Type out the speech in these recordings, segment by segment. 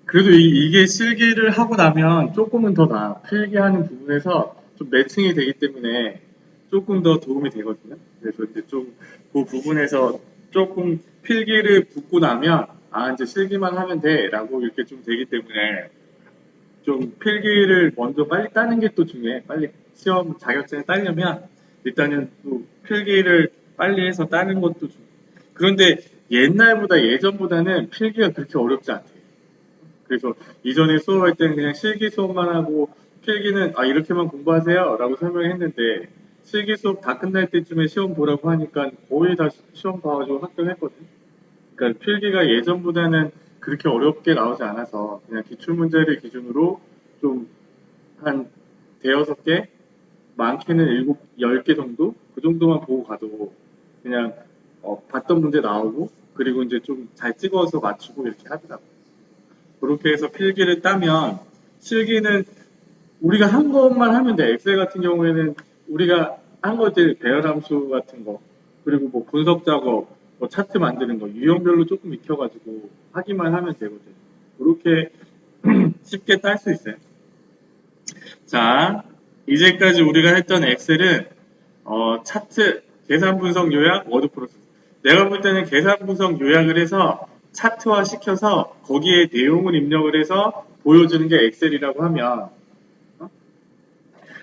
그래도 이게 실기를 하고 나면 조금은 더 나아. 필기하는 부분에서 좀 매칭이 되기 때문에 조금 더 도움이 되거든요. 그래서 이제 좀 그 부분에서 조금 필기를 붙고 나면 아, 이제 실기만 하면 돼. 라고 이렇게 좀 되기 때문에 좀 필기를 먼저 빨리 따는 게 또 중요해. 빨리 시험 자격증을 따려면 일단은 또 필기를 빨리 해서 따는 것도 중요해. 그런데 옛날보다 예전보다는 필기가 그렇게 어렵지 않대. 그래서 이전에 수업할 때는 그냥 실기 수업만 하고 필기는 아 이렇게만 공부하세요 라고 설명했는데 실기 수업 다 끝날 때쯤에 시험 보라고 하니까 거의 다 시험 봐가지고 합격했거든. 그러니까 필기가 예전보다는 그렇게 어렵게 나오지 않아서 그냥 기출문제를 기준으로 좀 한 대여섯 개, 많게는 일곱, 열 개 정도? 그 정도만 보고 가도 그냥 봤던 문제 나오고 그리고 이제 좀 잘 찍어서 맞추고 이렇게 하더라고. 그렇게 해서 필기를 따면 실기는 우리가 한 것만 하면 돼. 엑셀 같은 경우에는 우리가 한 것들 배열함수 같은 거 그리고 뭐 분석 작업, 뭐 차트 만드는 거 유형별로 조금 익혀가지고 하기만 하면 되거든. 그렇게 쉽게 딸 수 있어요. 자, 이제까지 우리가 했던 엑셀은 차트, 계산 분석 요약, 워드 프로세스. 내가 볼 때는 계산 분석 요약을 해서 차트화 시켜서 거기에 내용을 입력을 해서 보여주는 게 엑셀이라고 하면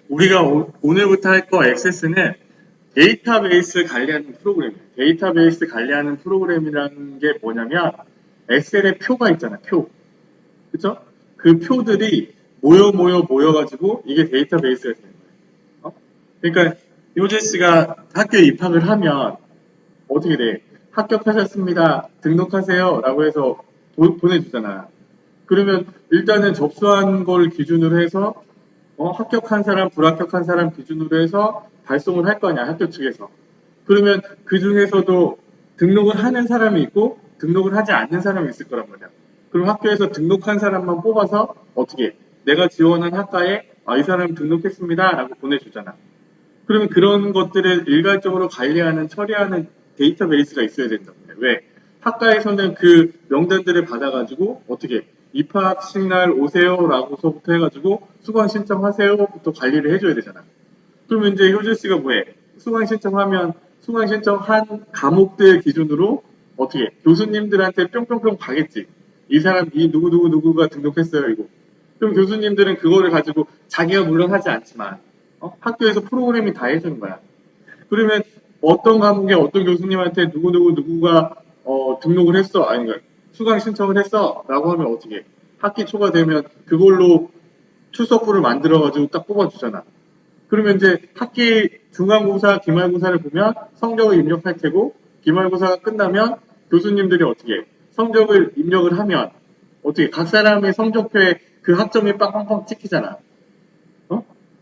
우리가 오늘부터 할 거 액세스는 데이터베이스 관리하는 프로그램이에요. 데이터베이스 관리하는 프로그램이라는 게 뭐냐면 엑셀에 표가 있잖아, 표. 그쵸? 그 표들이 모여가지고 이게 데이터베이스가 되는 거예요. 그러니까 요제 씨가 학교에 입학을 하면 어떻게 돼? 합격하셨습니다. 등록하세요. 라고 해서 보내주잖아. 그러면 일단은 접수한 걸 기준으로 해서 합격한 사람, 불합격한 사람 기준으로 해서 발송을 할 거냐, 학교 측에서. 그러면 그 중에서도 등록을 하는 사람이 있고 등록을 하지 않는 사람이 있을 거란 말이야. 그럼 학교에서 등록한 사람만 뽑아서 어떻게 내가 지원한 학과에 이 사람 등록했습니다 라고 보내주잖아. 그러면 그런 것들을 일괄적으로 관리하는, 처리하는 데이터베이스가 있어야 된다고 해요. 왜? 학과에서는 그 명단들을 받아가지고 어떻게 입학식 날 오세요라고서부터 해가지고 수강 신청하세요부터 관리를 해줘야 되잖아. 그러면 이제 효진 씨가 뭐해? 수강 신청하면 수강 신청한 과목들 기준으로 어떻게 교수님들한테 뿅뿅뿅 가겠지. 이 사람 이 누구누구누구가 등록했어요 이거. 그럼 교수님들은 그거를 가지고 자기가 물론 하지 않지만 학교에서 프로그램이 다 해주는 거야. 그러면 어떤 과목에 어떤 교수님한테 누구누구누구가 등록을 했어. 아니, 수강 신청을 했어. 라고 하면 어떻게 해? 학기 초가 되면 그걸로 출석부를 만들어가지고 딱 뽑아주잖아. 그러면 이제 학기 중간고사, 기말고사를 보면 성적을 입력할 테고, 기말고사가 끝나면 교수님들이 어떻게 해? 성적을 입력을 하면 어떻게 각 사람의 성적표에 그 학점이 빵빵빵 찍히잖아.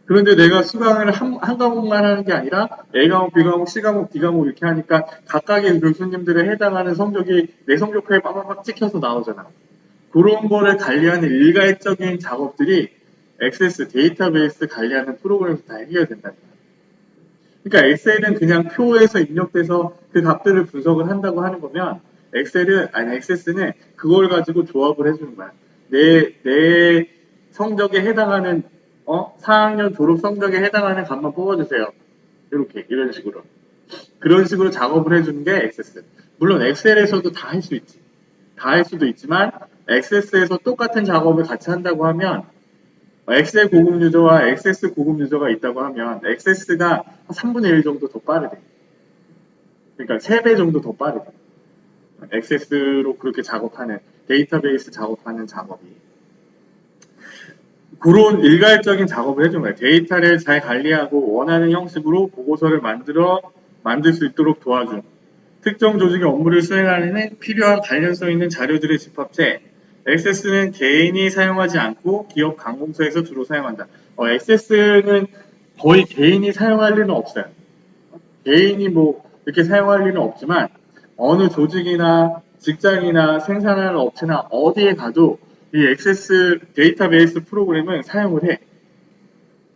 그런데 내가 수강을 한 과목만 하는 게 아니라 A 과목, B 과목, C 과목, D 과목 이렇게 하니까 각각의 교수님들에 해당하는 성적이 내 성적표에 빵빵빵 찍혀서 나오잖아. 그런 거를 관리하는 일괄적인 작업들이 액세스 데이터베이스 관리하는 프로그램에서 다 해결된다. 그러니까 엑셀은 그냥 표에서 입력돼서 그 값들을 분석을 한다고 하는 거면 액세스는 그걸 가지고 조합을 해주는 거야. 내 성적에 해당하는 4학년 졸업 성적에 해당하는 값만 뽑아주세요. 이런 식으로. 그런 식으로 작업을 해주는 게 액세스. 물론 엑셀에서도 다 할 수 있지. 다 할 수도 있지만 액세스에서 똑같은 작업을 같이 한다고 하면 엑셀 고급 유저와 액세스 고급 유저가 있다고 하면 액세스가 한 3분의 1 정도 더 빠르대. 그러니까 3배 정도 더 빠르대. 액세스로 그렇게 작업하는 데이터베이스 작업하는 작업이. 그런 일괄적인 작업을 해준 거예요. 데이터를 잘 관리하고 원하는 형식으로 보고서를 만들 수 있도록 도와준 특정 조직의 업무를 수행하는 데 필요한 관련성 있는 자료들의 집합체. 액세스는 개인이 사용하지 않고 기업 관공서에서 주로 사용한다. 액세스는 거의 개인이 사용할 리는 없어요. 개인이 뭐 이렇게 사용할 리는 없지만 어느 조직이나 직장이나 생산하는 업체나 어디에 가도 이 액세스 데이터베이스 프로그램을 사용을 해.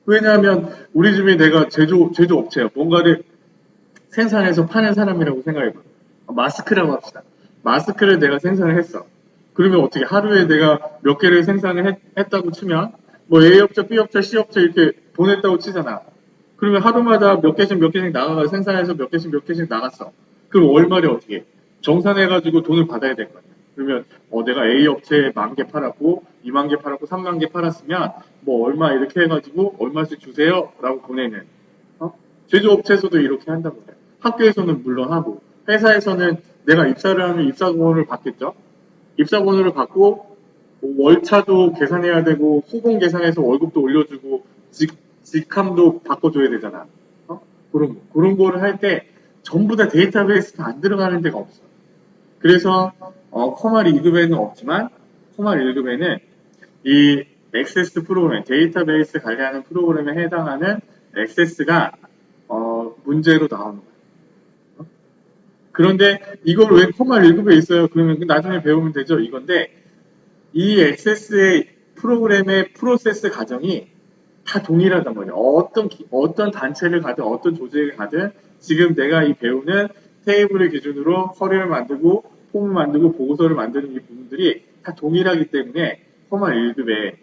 왜냐하면 우리 집에 내가 제조업체야. 뭔가를 생산해서 파는 사람이라고 생각해봐. 마스크라고 합시다. 마스크를 내가 생산을 했어. 그러면 어떻게 하루에 내가 몇 개를 생산을 했다고 치면 뭐 A업체, B업체, C업체 이렇게 보냈다고 치잖아. 그러면 하루마다 몇 개씩 나가서 생산해서 몇 개씩 나갔어. 그럼 월말에 어떻게 해? 정산해가지고 돈을 받아야 될 거 아니야. 그러면 내가 A 업체에 10,000개 팔았고 20,000개 팔았고 30,000개 팔았으면 뭐 얼마 이렇게 해가지고 얼마씩 주세요 라고 보내는 제조업체에서도 이렇게 한단 말이야. 학교에서는 물론 하고 회사에서는 내가 입사를 하면 입사권을 받겠죠. 입사권을 받고 월차도 계산해야 되고 후봉 계산해서 월급도 올려주고 직함도 바꿔줘야 되잖아. 그런 거를 할 때 전부 다 데이터베이스가 안 들어가는 데가 없어. 그래서 커마 2급에는 없지만 커마 1급에는 이 액세스 프로그램, 데이터베이스 관리하는 프로그램에 해당하는 액세스가 문제로 나오는 거야. 그런데 이걸 왜 커마 1급에 있어요? 그러면 나중에 배우면 되죠. 이건데 이 액세스의 프로그램의 프로세스 과정이 다 동일하단 말이에요. 어떤 단체를 가든 어떤 조직을 가든 지금 내가 이 배우는 테이블을 기준으로 커리를 만들고 폼을 만들고 보고서를 만드는 이 부분들이 다 동일하기 때문에 커마 1급에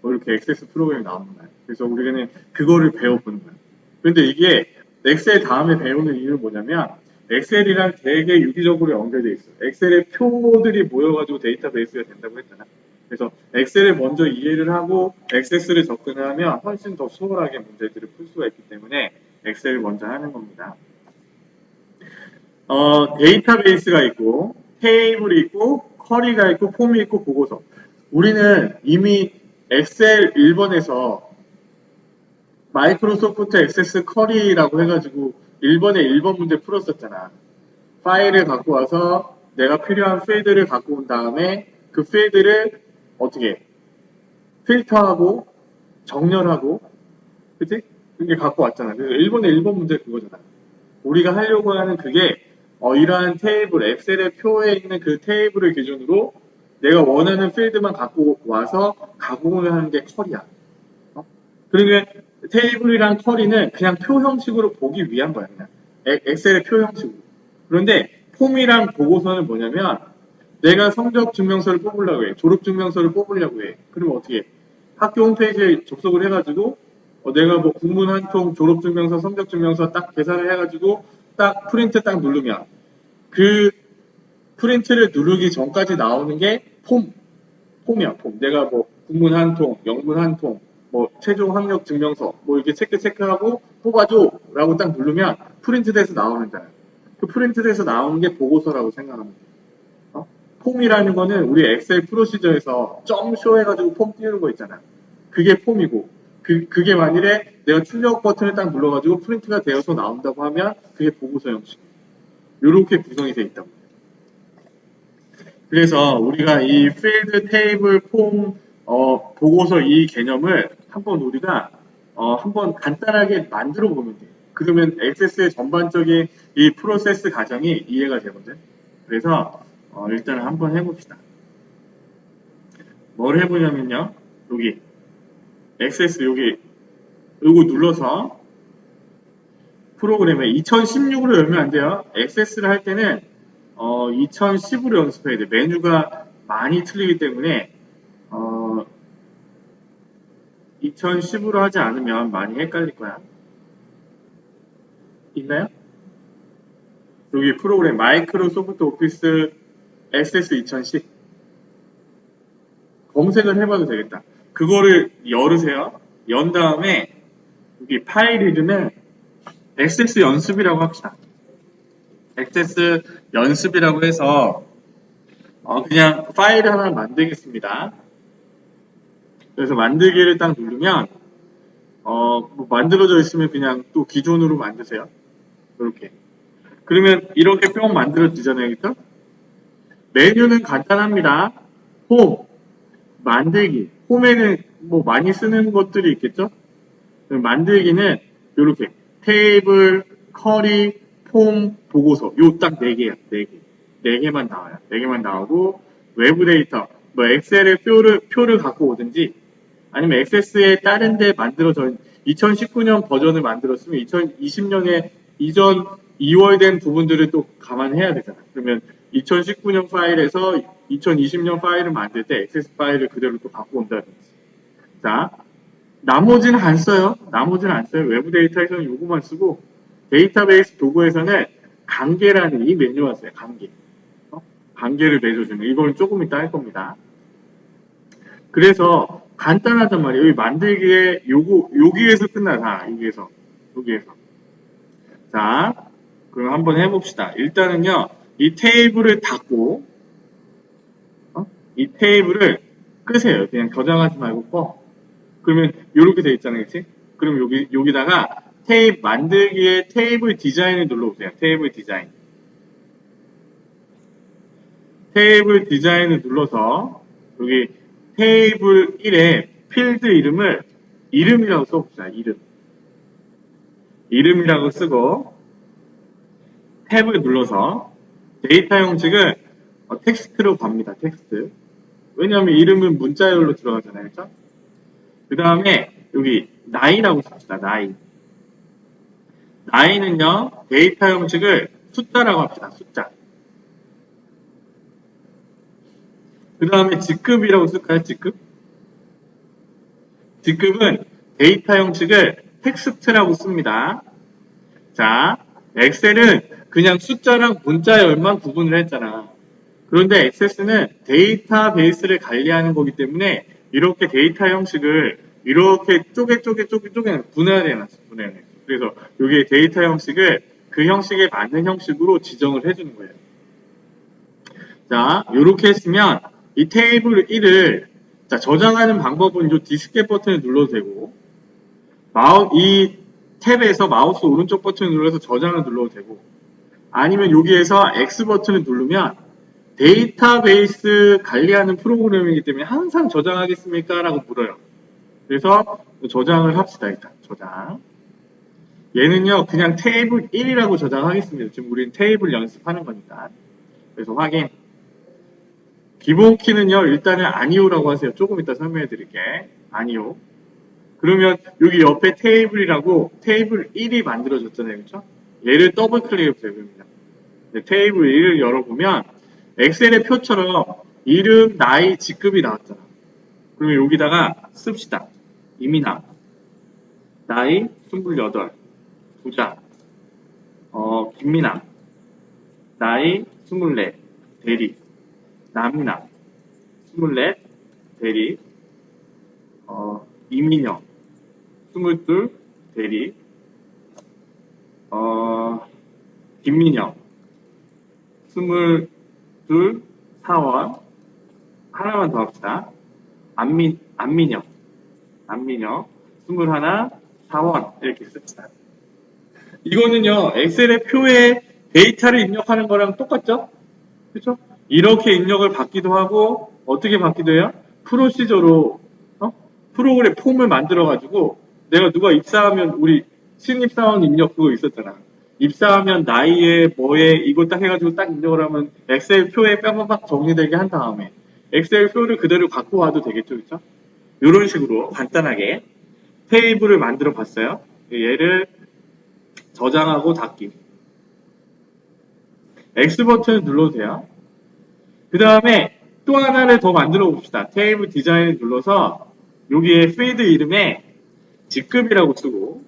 이렇게 액세스 프로그램이 나오는 거예요. 그래서 우리는 그거를 배워보는 거예요. 그런데 이게 엑셀 다음에 배우는 이유는 뭐냐면 엑셀이랑 되게 유기적으로 연결되어 있어요. 엑셀의 표들이 모여가지고 데이터베이스가 된다고 했잖아. 그래서 엑셀을 먼저 이해를 하고 액세스를 접근을 하면 훨씬 더 수월하게 문제들을 풀 수가 있기 때문에 엑셀을 먼저 하는 겁니다. 데이터베이스가 있고 테이블이 있고 쿼리가 있고 폼이 있고 보고서. 우리는 이미 엑셀 1번에서 마이크로소프트 액세스 쿼리라고 해가지고 1번에 1번 문제 풀었었잖아. 파일을 갖고 와서 내가 필요한 필드를 갖고 온 다음에 그 필드를 어떻게 필터하고 정렬하고 그치? 그게 갖고 왔잖아. 그래서 1번에 1번 문제 그거잖아. 우리가 하려고 하는 그게 이러한 테이블, 엑셀의 표에 있는 그 테이블을 기준으로 내가 원하는 필드만 갖고 와서 가공을 하는 게 쿼리야. 그러면 테이블이랑 쿼리는 그냥 표 형식으로 보기 위한 거야. 그냥 엑셀의 표 형식으로. 그런데 폼이랑 보고서는 뭐냐면 내가 성적 증명서를 뽑으려고 해. 졸업 증명서를 뽑으려고 해. 그러면 어떻게 해? 학교 홈페이지에 접속을 해가지고 내가 뭐 국문 한 통, 졸업 증명서, 성적 증명서 딱 계산을 해가지고 딱 프린트 딱 누르면 그 프린트를 누르기 전까지 나오는 게 폼이야, 폼. 내가 뭐 국문 한 통, 영문 한 통, 뭐 최종 학력 증명서 뭐 이렇게 체크하고 뽑아줘 라고 딱 누르면 프린트돼서 나오는 거야. 그 프린트돼서 나오는 게 보고서라고 생각하면 돼. 폼이라는 거는 우리 엑셀 프로시저에서 점쇼 해가지고 폼 띄우는 거 있잖아. 그게 폼이고 그게 만일에 내가 출력 버튼을 딱 눌러가지고 프린트가 되어서 나온다고 하면 그게 보고서 형식. 이렇게 구성이 돼 있다고. 그래서 우리가 이 필드, 테이블, 폼, 보고서 이 개념을 한번 우리가 한번 간단하게 만들어 보면 돼. 그러면 액세스의 전반적인 이 프로세스 과정이 이해가 되거든. 그래서 일단 한번 해봅시다. 뭘 해보냐면요. 여기 액세스 여기 이거 눌러서 프로그램에 2016으로 열면 안 돼요. 액세스를 할 때는 2010으로 연습해야 돼. 메뉴가 많이 틀리기 때문에 2010으로 하지 않으면 많이 헷갈릴 거야. 있나요? 여기 프로그램 마이크로소프트 오피스 액세스 2010 검색을 해봐도 되겠다. 그거를 열으세요. 연 다음에 여기 파일 이름에 액세스 연습이라고 합시다. 액세스 연습이라고 해서 그냥 파일 하나 만들겠습니다. 그래서 만들기를 딱 누르면 뭐 만들어져 있으면 그냥 또 기존으로 만드세요. 이렇게. 그러면 이렇게 뿅 만들어지잖아요. 그렇죠? 메뉴는 간단합니다. 홈, 만들기. 홈에는 뭐 많이 쓰는 것들이 있겠죠? 만들기는 이렇게 테이블, 쿼리, 폼, 보고서 요 딱 4개야. 4개. 4개만 나와요. 4개만 나오고 외부 데이터, 뭐 엑셀의 표를 갖고 오든지 아니면 액세스에 다른 데 만들어져 2019년 버전을 만들었으면 2020년에 이전 2월 된 부분들을 또 감안해야 되잖아. 그러면 2019년 파일에서 2020년 파일을 만들 때 액세스 파일을 그대로 또 갖고 온다든지. 자, 나머지는 안 써요. 나머지는 안 써요. 외부 데이터에서는 요거만 쓰고 데이터베이스 도구에서는 관계라는 이 메뉴가 써요. 관계. 관계를 내줘주는. 이걸 조금 이따 할 겁니다. 그래서 간단하단 말이에요. 여기 만들기에 여기에서 끝나다. 여기에서. 자, 그럼 한번 해봅시다. 일단은요, 이 테이블을 닫고, 이 테이블을 끄세요. 그냥 저장하지 말고 꺼. 그러면 이렇게 돼 있잖아요, 그치? 그럼 여기다가 만들기에 테이블 디자인을 눌러보세요. 테이블 디자인. 테이블 디자인을 눌러서 여기 테이블 1에 필드 이름이라고 써봅시다. 이름이라고 쓰고 탭을 눌러서 데이터 형식을 텍스트로 갑니다. 텍스트. 왜냐하면 이름은 문자열로 들어가잖아요. 그렇죠? 그 다음에 여기 나이라고 씁시다. 나이는요. 데이터 형식을 숫자라고 합시다. 숫자. 그 다음에 직급이라고 쓸까요? 직급은 데이터 형식을 텍스트라고 씁니다. 자, 엑셀은 그냥 숫자랑 문자열만 구분을 했잖아. 그런데 액세스는 데이터베이스를 관리하는 거기 때문에 이렇게 데이터 형식을 이렇게 쪼개 분해해놨어. 그래서 여기에 데이터 형식을 그 형식에 맞는 형식으로 지정을 해주는 거예요. 자, 이렇게 했으면 이 테이블 1을 저장하는 방법은 이 디스켓 버튼을 눌러도 되고 이 탭에서 마우스 오른쪽 버튼을 눌러서 저장을 눌러도 되고 아니면 여기에서 X 버튼을 누르면 데이터베이스 관리하는 프로그램이기 때문에 항상 저장하겠습니까? 라고 물어요. 그래서 저장을 합시다. 일단 저장. 얘는요 그냥 테이블 1이라고 저장하겠습니다. 지금 우리는 테이블 연습하는 거니까. 그래서 확인. 기본 키는요 일단은 아니오라고 하세요. 조금 이따 설명해 드릴게. 아니오. 그러면 여기 옆에 테이블이라고 테이블 1이 만들어졌잖아요. 그렇죠? 얘를 더블 클릭해 보세요. 테이블 1을 열어보면 엑셀의 표처럼 이름, 나이, 직급이 나왔잖아. 그러면 여기다가 씁시다. 이민아. 나이 28. 부자. 김민아. 나이 24. 대리. 남민아. 24. 대리. 이민영. 22. 대리. 김민영. 22 사원. 하나만 더 합시다. 안민영. 21 사원. 이렇게 씁시다. 이거는요, 엑셀의 표에 데이터를 입력하는 거랑 똑같죠? 그렇죠? 이렇게 입력을 받기도 하고, 어떻게 받기도 해요? 프로시저로, 프로그램 폼을 만들어가지고, 내가 누가 입사하면, 우리 신입사원 입력 그거 있었잖아. 입사하면 나이에 뭐에 이거 딱 해가지고 딱 입력을 하면 엑셀 표에 빡빡 정리되게 한 다음에 엑셀 표를 그대로 갖고 와도 되겠죠, 그렇죠? 이런 식으로 간단하게 테이블을 만들어 봤어요. 얘를 저장하고 닫기. X 버튼을 눌러도 돼요. 그 다음에 또 하나를 더 만들어 봅시다. 테이블 디자인을 눌러서 여기에 필드 이름에 직급이라고 쓰고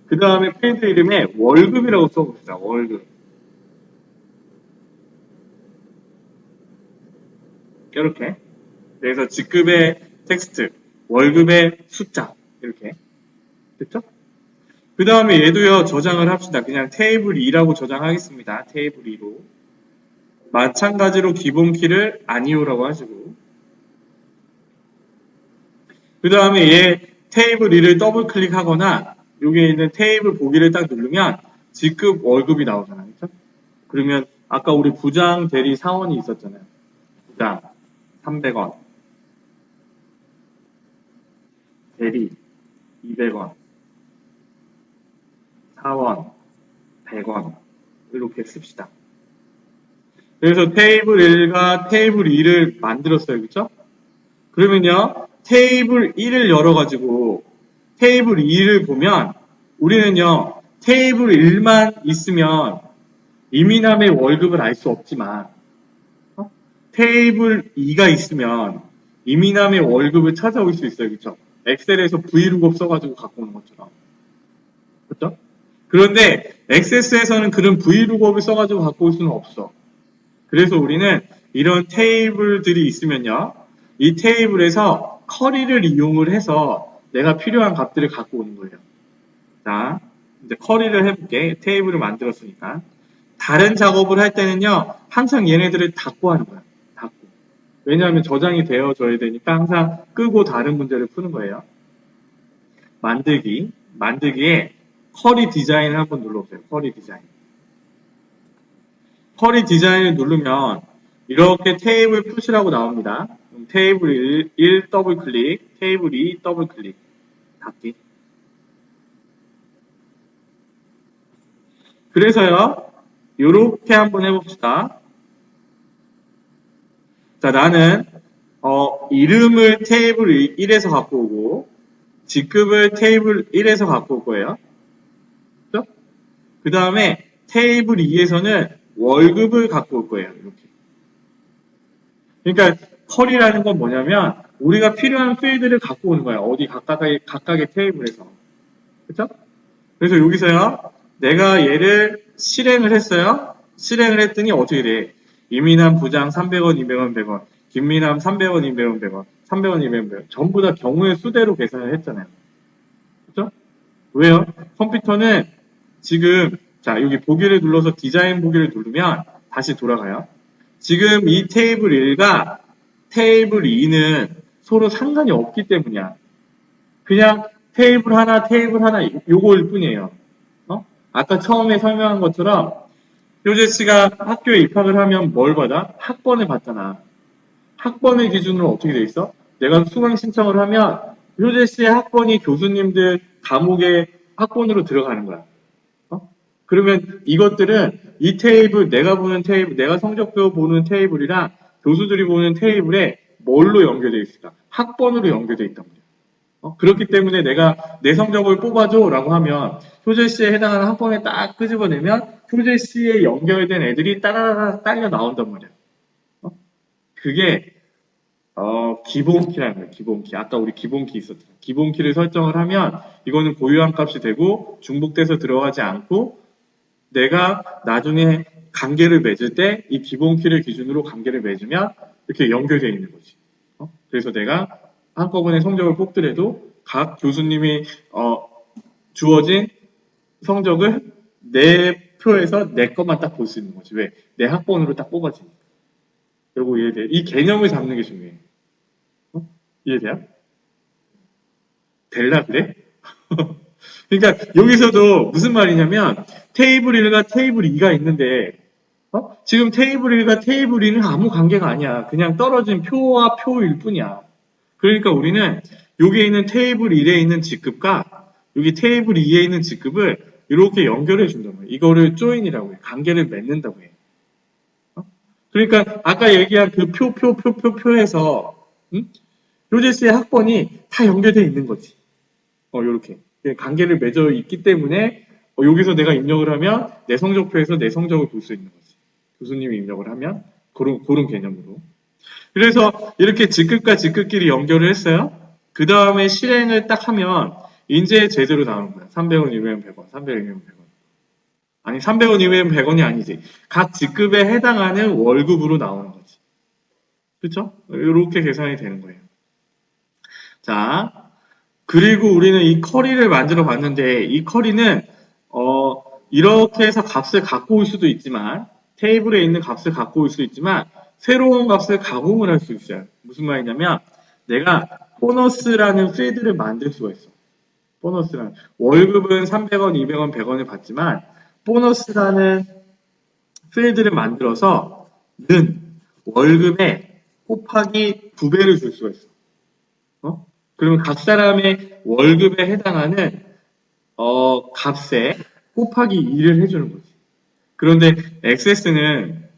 그 다음에 필드 이름에 월급이라고 써봅시다. 월급. 이렇게. 그래서 직급의 텍스트, 월급의 숫자. 이렇게. 됐죠? 그 다음에 얘도요, 저장을 합시다. 그냥 테이블 2라고 저장하겠습니다. 테이블 2로. 마찬가지로 기본 키를 아니오라고 하시고. 그 다음에 얘 테이블 2를 더블 클릭하거나 여기에 있는 테이블 보기를 딱 누르면 직급 월급이 나오잖아요. 그렇죠? 그러면 아까 우리 부장, 대리, 사원이 있었잖아요. 부장 300원, 대리 200원, 사원 100원 이렇게 씁시다. 그래서 테이블 1과 테이블 2를 만들었어요. 그렇죠? 그러면요. 테이블 1을 열어가지고 테이블 2를 보면 우리는요. 테이블 1만 있으면 이민함의 월급을 알 수 없지만 테이블 2가 있으면 이민함의 월급을 찾아올 수 있어요. 그렇죠? 엑셀에서 V룩업 써가지고 갖고 오는 것처럼. 그렇죠? 그런데 액세스에서는 그런 V룩업을 써가지고 갖고 올 수는 없어. 그래서 우리는 이런 테이블들이 있으면요. 이 테이블에서 커리를 이용을 해서 내가 필요한 값들을 갖고 오는 거예요. 자, 이제 커리를 해볼게. 테이블을 만들었으니까. 다른 작업을 할 때는요. 항상 얘네들을 닫고 하는 거야. 닫고. 왜냐하면 저장이 되어져야 되니까 항상 끄고 다른 문제를 푸는 거예요. 만들기. 만들기에 커리 디자인을 한번 눌러보세요. 커리 디자인. 커리 디자인을 누르면 이렇게 테이블 푸시라고 나옵니다. 테이블 1 더블 클릭, 테이블 2 더블 클릭. 닫기. 그래서요. 이렇게 한번 해봅시다. 자, 나는 이름을 테이블 1에서 갖고 오고 직급을 테이블 1에서 갖고 올 거예요. 그렇죠? 그 다음에 테이블 2에서는 월급을 갖고 올 거예요. 이렇게. 그러니까 컬이라는 건 뭐냐면 우리가 필요한 필드를 갖고 오는 거야. 어디 각각의 테이블에서. 그렇죠? 그래서 여기서요. 내가 얘를 실행을 했어요. 실행을 했더니 어떻게 돼? 이민함 부장 300원, 200원, 100원. 김민함 300원, 200원, 100원. 300원, 200원, 100원. 전부 다 경우의 수대로 계산을 했잖아요. 그렇죠? 왜요? 컴퓨터는 지금 자 여기 보기를 눌러서 디자인 보기를 누르면 다시 돌아가요. 지금 이 테이블 1과 테이블 2는 서로 상관이 없기 때문이야. 그냥 테이블 하나 요거일 뿐이에요. 아까 처음에 설명한 것처럼 효재 씨가 학교에 입학을 하면 뭘 받아? 학번을 받잖아. 학번의 기준으로 어떻게 돼 있어? 내가 수강 신청을 하면 효재 씨의 학번이 교수님들 과목의 학번으로 들어가는 거야. 그러면 이것들은 이 테이블, 내가 보는 테이블, 내가 성적표 보는 테이블이랑 교수들이 보는 테이블에 뭘로 연결되어 있을까? 학번으로 연결되어 있단 말이야. 그렇기 때문에 내가 내 성적을 뽑아줘 라고 하면 효재 씨에 해당하는 학번에 딱 끄집어내면 효재 씨에 연결된 애들이 따라라 딸려 나온단 말이야. 그게 기본키라는 거예요. 기본키. 아까 우리 기본키 있었잖아. 기본키를 설정을 하면 이거는 고유한 값이 되고 중복돼서 들어가지 않고 내가 나중에 관계를 맺을 때 이 기본키를 기준으로 관계를 맺으면 이렇게 연결되어 있는 거지. 그래서 내가 한꺼번에 성적을 뽑더라도 각 교수님이 주어진 성적을 내 표에서 내 것만 딱 볼 수 있는 거지. 왜? 내 학번으로 딱 뽑아지니까. 그리고 이해돼? 이 개념을 잡는 게 중요해. 이해돼요? 될라 그래? 그러니까 여기서도 무슨 말이냐면 테이블 1과 테이블 2가 있는데 지금 테이블 1과 테이블 2는 아무 관계가 아니야. 그냥 떨어진 표와 표일 뿐이야. 그러니까 우리는 여기에 있는 테이블 1에 있는 직급과 여기 테이블 2에 있는 직급을 이렇게 연결해 준다고 해요. 이거를 조인이라고 해요. 관계를 맺는다고 해요. 그러니까 아까 얘기한 그 표에서 효제씨의 학번이 다 연결되어 있는 거지. 요렇게. 관계를 맺어 있기 때문에 여기서 내가 입력을 하면 내 성적표에서 내 성적을 볼 수 있는 거지. 교수님이 입력을 하면 그런 개념으로. 그래서 이렇게 직급과 직급끼리 연결을 했어요. 그 다음에 실행을 딱 하면 이제 제대로 나오는 거야. 300원, 200원, 100원, 300원, 200원, 100원. 아니 300원, 200원, 100원이 아니지. 각 직급에 해당하는 월급으로 나오는 거지. 그렇죠? 이렇게 계산이 되는 거예요. 자, 그리고 우리는 이 커리를 만들어 봤는데 이 커리는 이렇게 해서 값을 갖고 올 수도 있지만 테이블에 있는 값을 갖고 올 수 있지만 새로운 값을 가공을 할 수 있어요. 무슨 말이냐면 내가 보너스라는 필드를 만들 수가 있어. 보너스라는 월급은 300원, 200원, 100원을 받지만 보너스라는 필드를 만들어서 는 월급에 곱하기 2배를 줄 수가 있어. 그러면 각 사람의 월급에 해당하는 값에 곱하기 2를 해주는 거지. 그런데 액세스는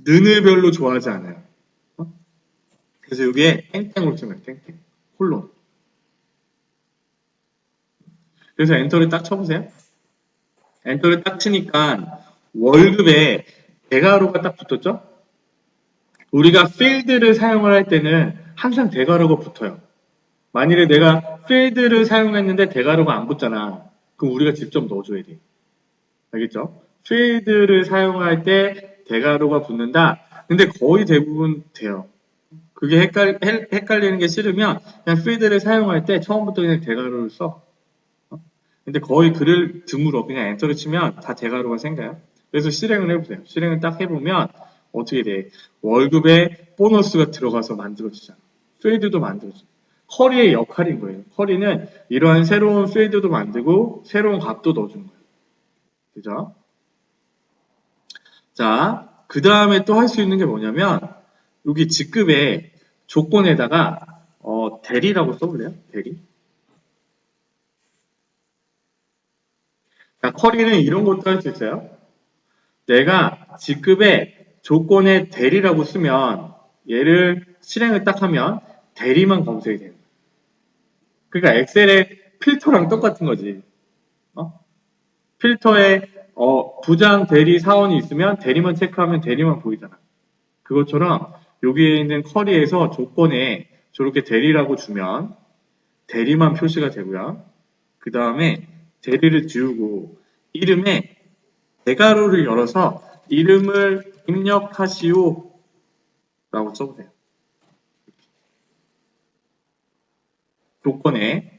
는을 별로 좋아하지 않아요. 그래서 이게 땡땡으로 쓰면 땡땡 콜론. 그래서 엔터를 딱 쳐보세요. 엔터를 딱 치니까 월급에 대괄호가 딱 붙었죠? 우리가 필드를 사용을 할 때는 항상 대괄호가 붙어요. 만일에 내가 필드를 사용했는데 대괄호가 안 붙잖아. 그럼 우리가 직접 넣어줘야 돼. 알겠죠? 필드를 사용할 때 대괄호가 붙는다. 근데 거의 대부분 돼요. 그게 헷갈리는 게 싫으면 그냥 필드를 사용할 때 처음부터 그냥 대괄호를 써. 근데 거의 글을 드물어. 그냥 엔터를 치면 다 대괄호가 생겨요. 그래서 실행을 해보세요. 실행을 딱 해보면 어떻게 돼? 월급에 보너스가 들어가서 만들어지잖아. 필드도 만들어져. 커리의 역할인 거예요. 커리는 이러한 새로운 필드도 만들고 새로운 값도 넣어주는 거예요. 그죠? 자, 그 다음에 또 할 수 있는 게 뭐냐면 여기 직급의 조건에다가 대리라고 써볼래요? 대리? 자, 커리는 이런 것도 할 수 있어요. 내가 직급의 조건에 대리라고 쓰면 얘를 실행을 딱 하면 대리만 검색이 돼요. 그러니까 엑셀의 필터랑 똑같은 거지. 필터에 부장 대리 사원이 있으면 대리만 체크하면 대리만 보이잖아. 그것처럼 여기에 있는 커리에서 조건에 저렇게 대리라고 주면 대리만 표시가 되고요. 그 다음에 대리를 지우고 이름에 대괄호를 열어서 이름을 입력하시오 라고 써보세요. 조건에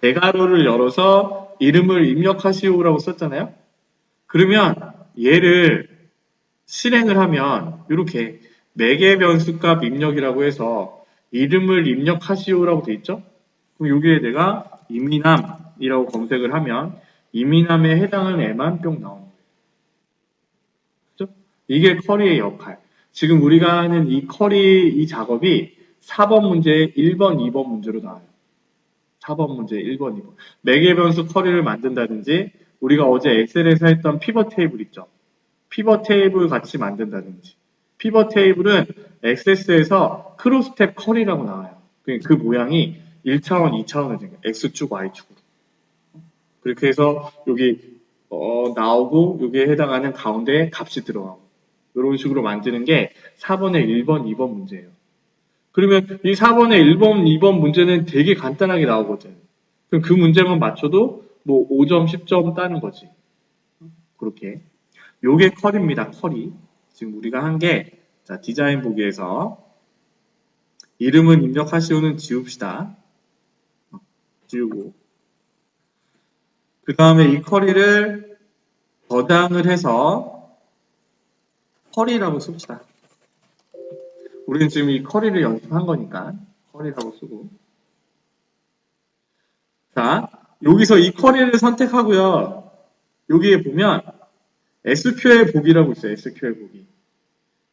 대괄호를 열어서 이름을 입력하시오라고 썼잖아요. 그러면 얘를 실행을 하면 이렇게 매개 변수값 입력이라고 해서 이름을 입력하시오라고 돼 있죠. 그럼 여기에 내가 이민함이라고 검색을 하면 이민함에 해당하는 애만 뿅 나오는 거예요. 그죠? 이게 커리의 역할. 지금 우리가 하는 이 커리 이 작업이 4번 문제 1번, 2번 문제로 나와요. 4번 문제 1번, 2번. 매개 변수 커리를 만든다든지 우리가 어제 엑셀에서 했던 피벗 테이블 있죠. 피벗 테이블 같이 만든다든지. 피벗 테이블은 액세스에서 크로스텝 커리라고 나와요. 그 모양이 1차원, 2차원을 생겨요. X축, Y축으로. 그렇게 해서 여기 나오고 여기에 해당하는 가운데 값이 들어가고 이런 식으로 만드는 게 4번의 1번, 2번 문제예요. 그러면 이 4번의 1번, 2번 문제는 되게 간단하게 나오거든. 그럼 그 문제만 맞춰도 뭐 5점, 10점 따는 거지. 그렇게. 요게 컬입니다. 컬이. 지금 우리가 한 게, 자, 디자인 보기에서 이름은 입력하시오는 지웁시다. 지우고. 그 다음에 이 컬이를 저장을 해서 컬이라고 씁시다. 우리는 지금 이 컬이를 연습한 거니까 컬이라고 쓰고. 자, 여기서 이 컬이를 선택하고요. 여기에 보면 SQL 보기라고 있어요. SQL 보기.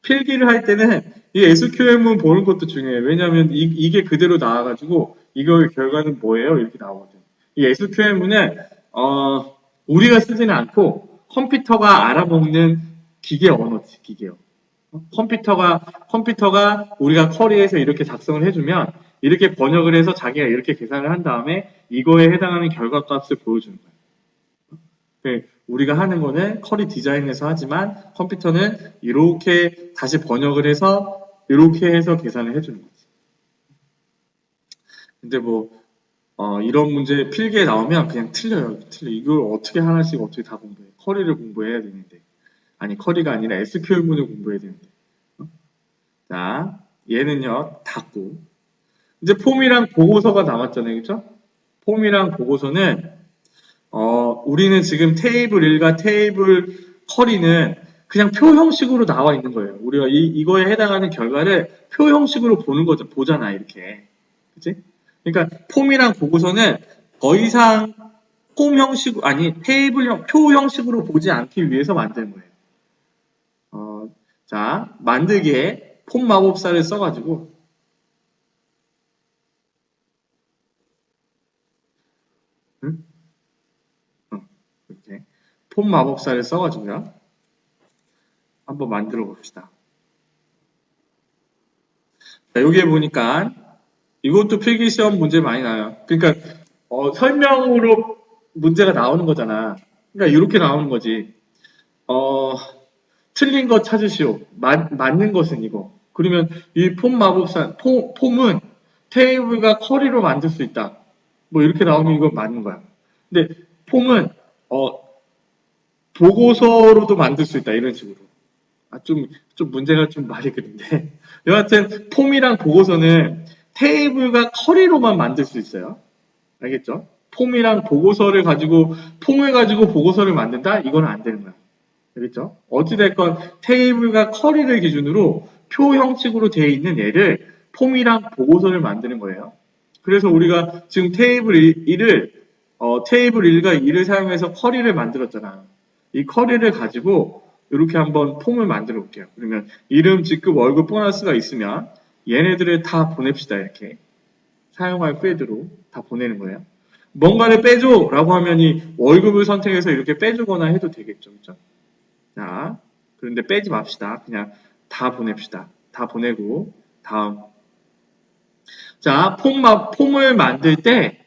필기를 할 때는 이 SQL문 보는 것도 중요해요. 왜냐하면 이게 그대로 나와가지고 이거의 결과는 뭐예요? 이렇게 나오거든. 이 SQL문은 우리가 쓰지는 않고 컴퓨터가 알아먹는 기계 언어지, 기계어. 컴퓨터가 우리가 쿼리에서 이렇게 작성을 해주면 이렇게 번역을 해서 자기가 이렇게 계산을 한 다음에 이거에 해당하는 결과값을 보여주는 거예요. 우리가 하는 거는 쿼리 디자인에서 하지만 컴퓨터는 이렇게 다시 번역을 해서 이렇게 해서 계산을 해주는 거지. 근데 이런 문제 필기에 나오면 그냥 틀려요. 틀려. 이걸 어떻게 하나씩 어떻게 다 공부해. 쿼리를 공부해야 되는데. 아니, 쿼리가 아니라 SQL문을 공부해야 되는데. 자, 얘는요, 닫고. 이제 폼이랑 보고서가 남았잖아요. 그죠? 폼이랑 보고서는 우리는 지금 테이블 1과 테이블 커리는 그냥 표 형식으로 나와 있는 거예요. 우리가 이거에 해당하는 결과를 표 형식으로 보는 거죠. 보잖아, 이렇게. 그치? 그러니까 폼이랑 보고서는 더 이상 폼 형식, 아니, 표 형식으로 보지 않기 위해서 만든 거예요. 자, 만들기에 폼 마법사를 써가지고, 응? 이렇게. 폼 마법사를 써가지고요. 한번 만들어 봅시다. 자, 여기에 보니까 이것도 필기시험 문제 많이 나요. 그러니까 설명으로 문제가 나오는 거잖아. 그러니까 이렇게 나오는 거지. 틀린 거 찾으시오. 맞는 것은 이거. 그러면 이 폼 마법사, 폼은 테이블과 커리로 만들 수 있다. 뭐 이렇게 나오면 이거 맞는 거야. 근데 폼은 보고서로도 만들 수 있다. 이런 식으로. 좀 문제가 좀 말이 그런데. 여하튼 폼이랑 보고서는 테이블과 커리로만 만들 수 있어요. 알겠죠? 폼이랑 보고서를 가지고 폼을 가지고 보고서를 만든다? 이건 안 되는 거야. 알겠죠? 어찌됐건 테이블과 커리를 기준으로 표 형식으로 되어 있는 얘를 폼이랑 보고서를 만드는 거예요. 그래서 우리가 지금 테이블 1을 테이블 1과 2를 사용해서 커리를 만들었잖아. 이 커리를 가지고 이렇게 한번 폼을 만들어 볼게요. 그러면 이름, 직급, 월급, 보너스가 있으면 얘네들을 다 보냅시다. 이렇게 사용할 필드로 다 보내는 거예요. 뭔가를 빼줘 라고 하면 이 월급을 선택해서 이렇게 빼주거나 해도 되겠죠. 그렇죠? 자, 그런데 빼지 맙시다. 그냥 다 보냅시다. 다 보내고 다음. 자, 폼을 만들 때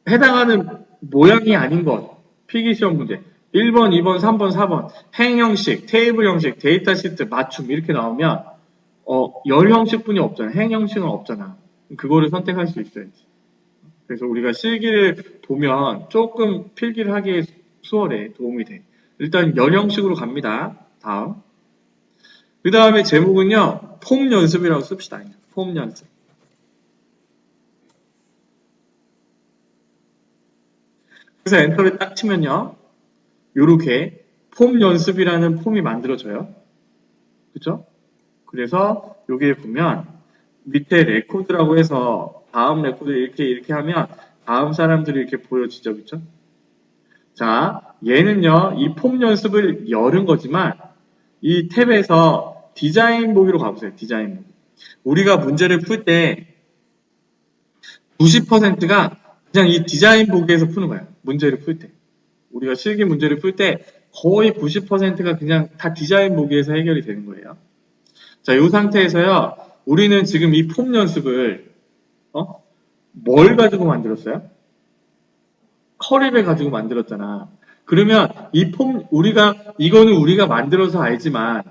해당하는 모양이 아닌 것. 필기시험 문제. 1번, 2번, 3번, 4번. 행 형식, 테이블 형식, 데이터 시트, 맞춤 이렇게 나오면 열 형식뿐이 없잖아. 행 형식은 없잖아. 그거를 선택할 수 있어야지. 그래서 우리가 실기를 보면 조금 필기를 하기에 수월해. 도움이 돼. 일단 열 형식으로 갑니다. 다음. 그 다음에 제목은요. 폼 연습이라고 씁시다. 폼 연습. 그래서 엔터를 딱 치면요. 요렇게 폼 연습이라는 폼이 만들어져요. 그죠? 그래서 여기에 보면 밑에 레코드라고 해서 다음 레코드 이렇게 하면 다음 사람들이 이렇게 보여지죠. 그죠? 자, 얘는요. 이 폼 연습을 열은 거지만 이 탭에서 디자인 보기로 가보세요. 디자인 보기. 우리가 문제를 풀 때 90%가 그냥 이 디자인 보기에서 푸는 거예요. 문제를 풀 때. 우리가 실기 문제를 풀 때 거의 90%가 그냥 다 디자인 보기에서 해결이 되는 거예요. 자, 이 상태에서요. 우리는 지금 이 폼 연습을 뭘 가지고 만들었어요? 커리를 가지고 만들었잖아. 그러면 이 폼 이거는 우리가 만들어서 알지만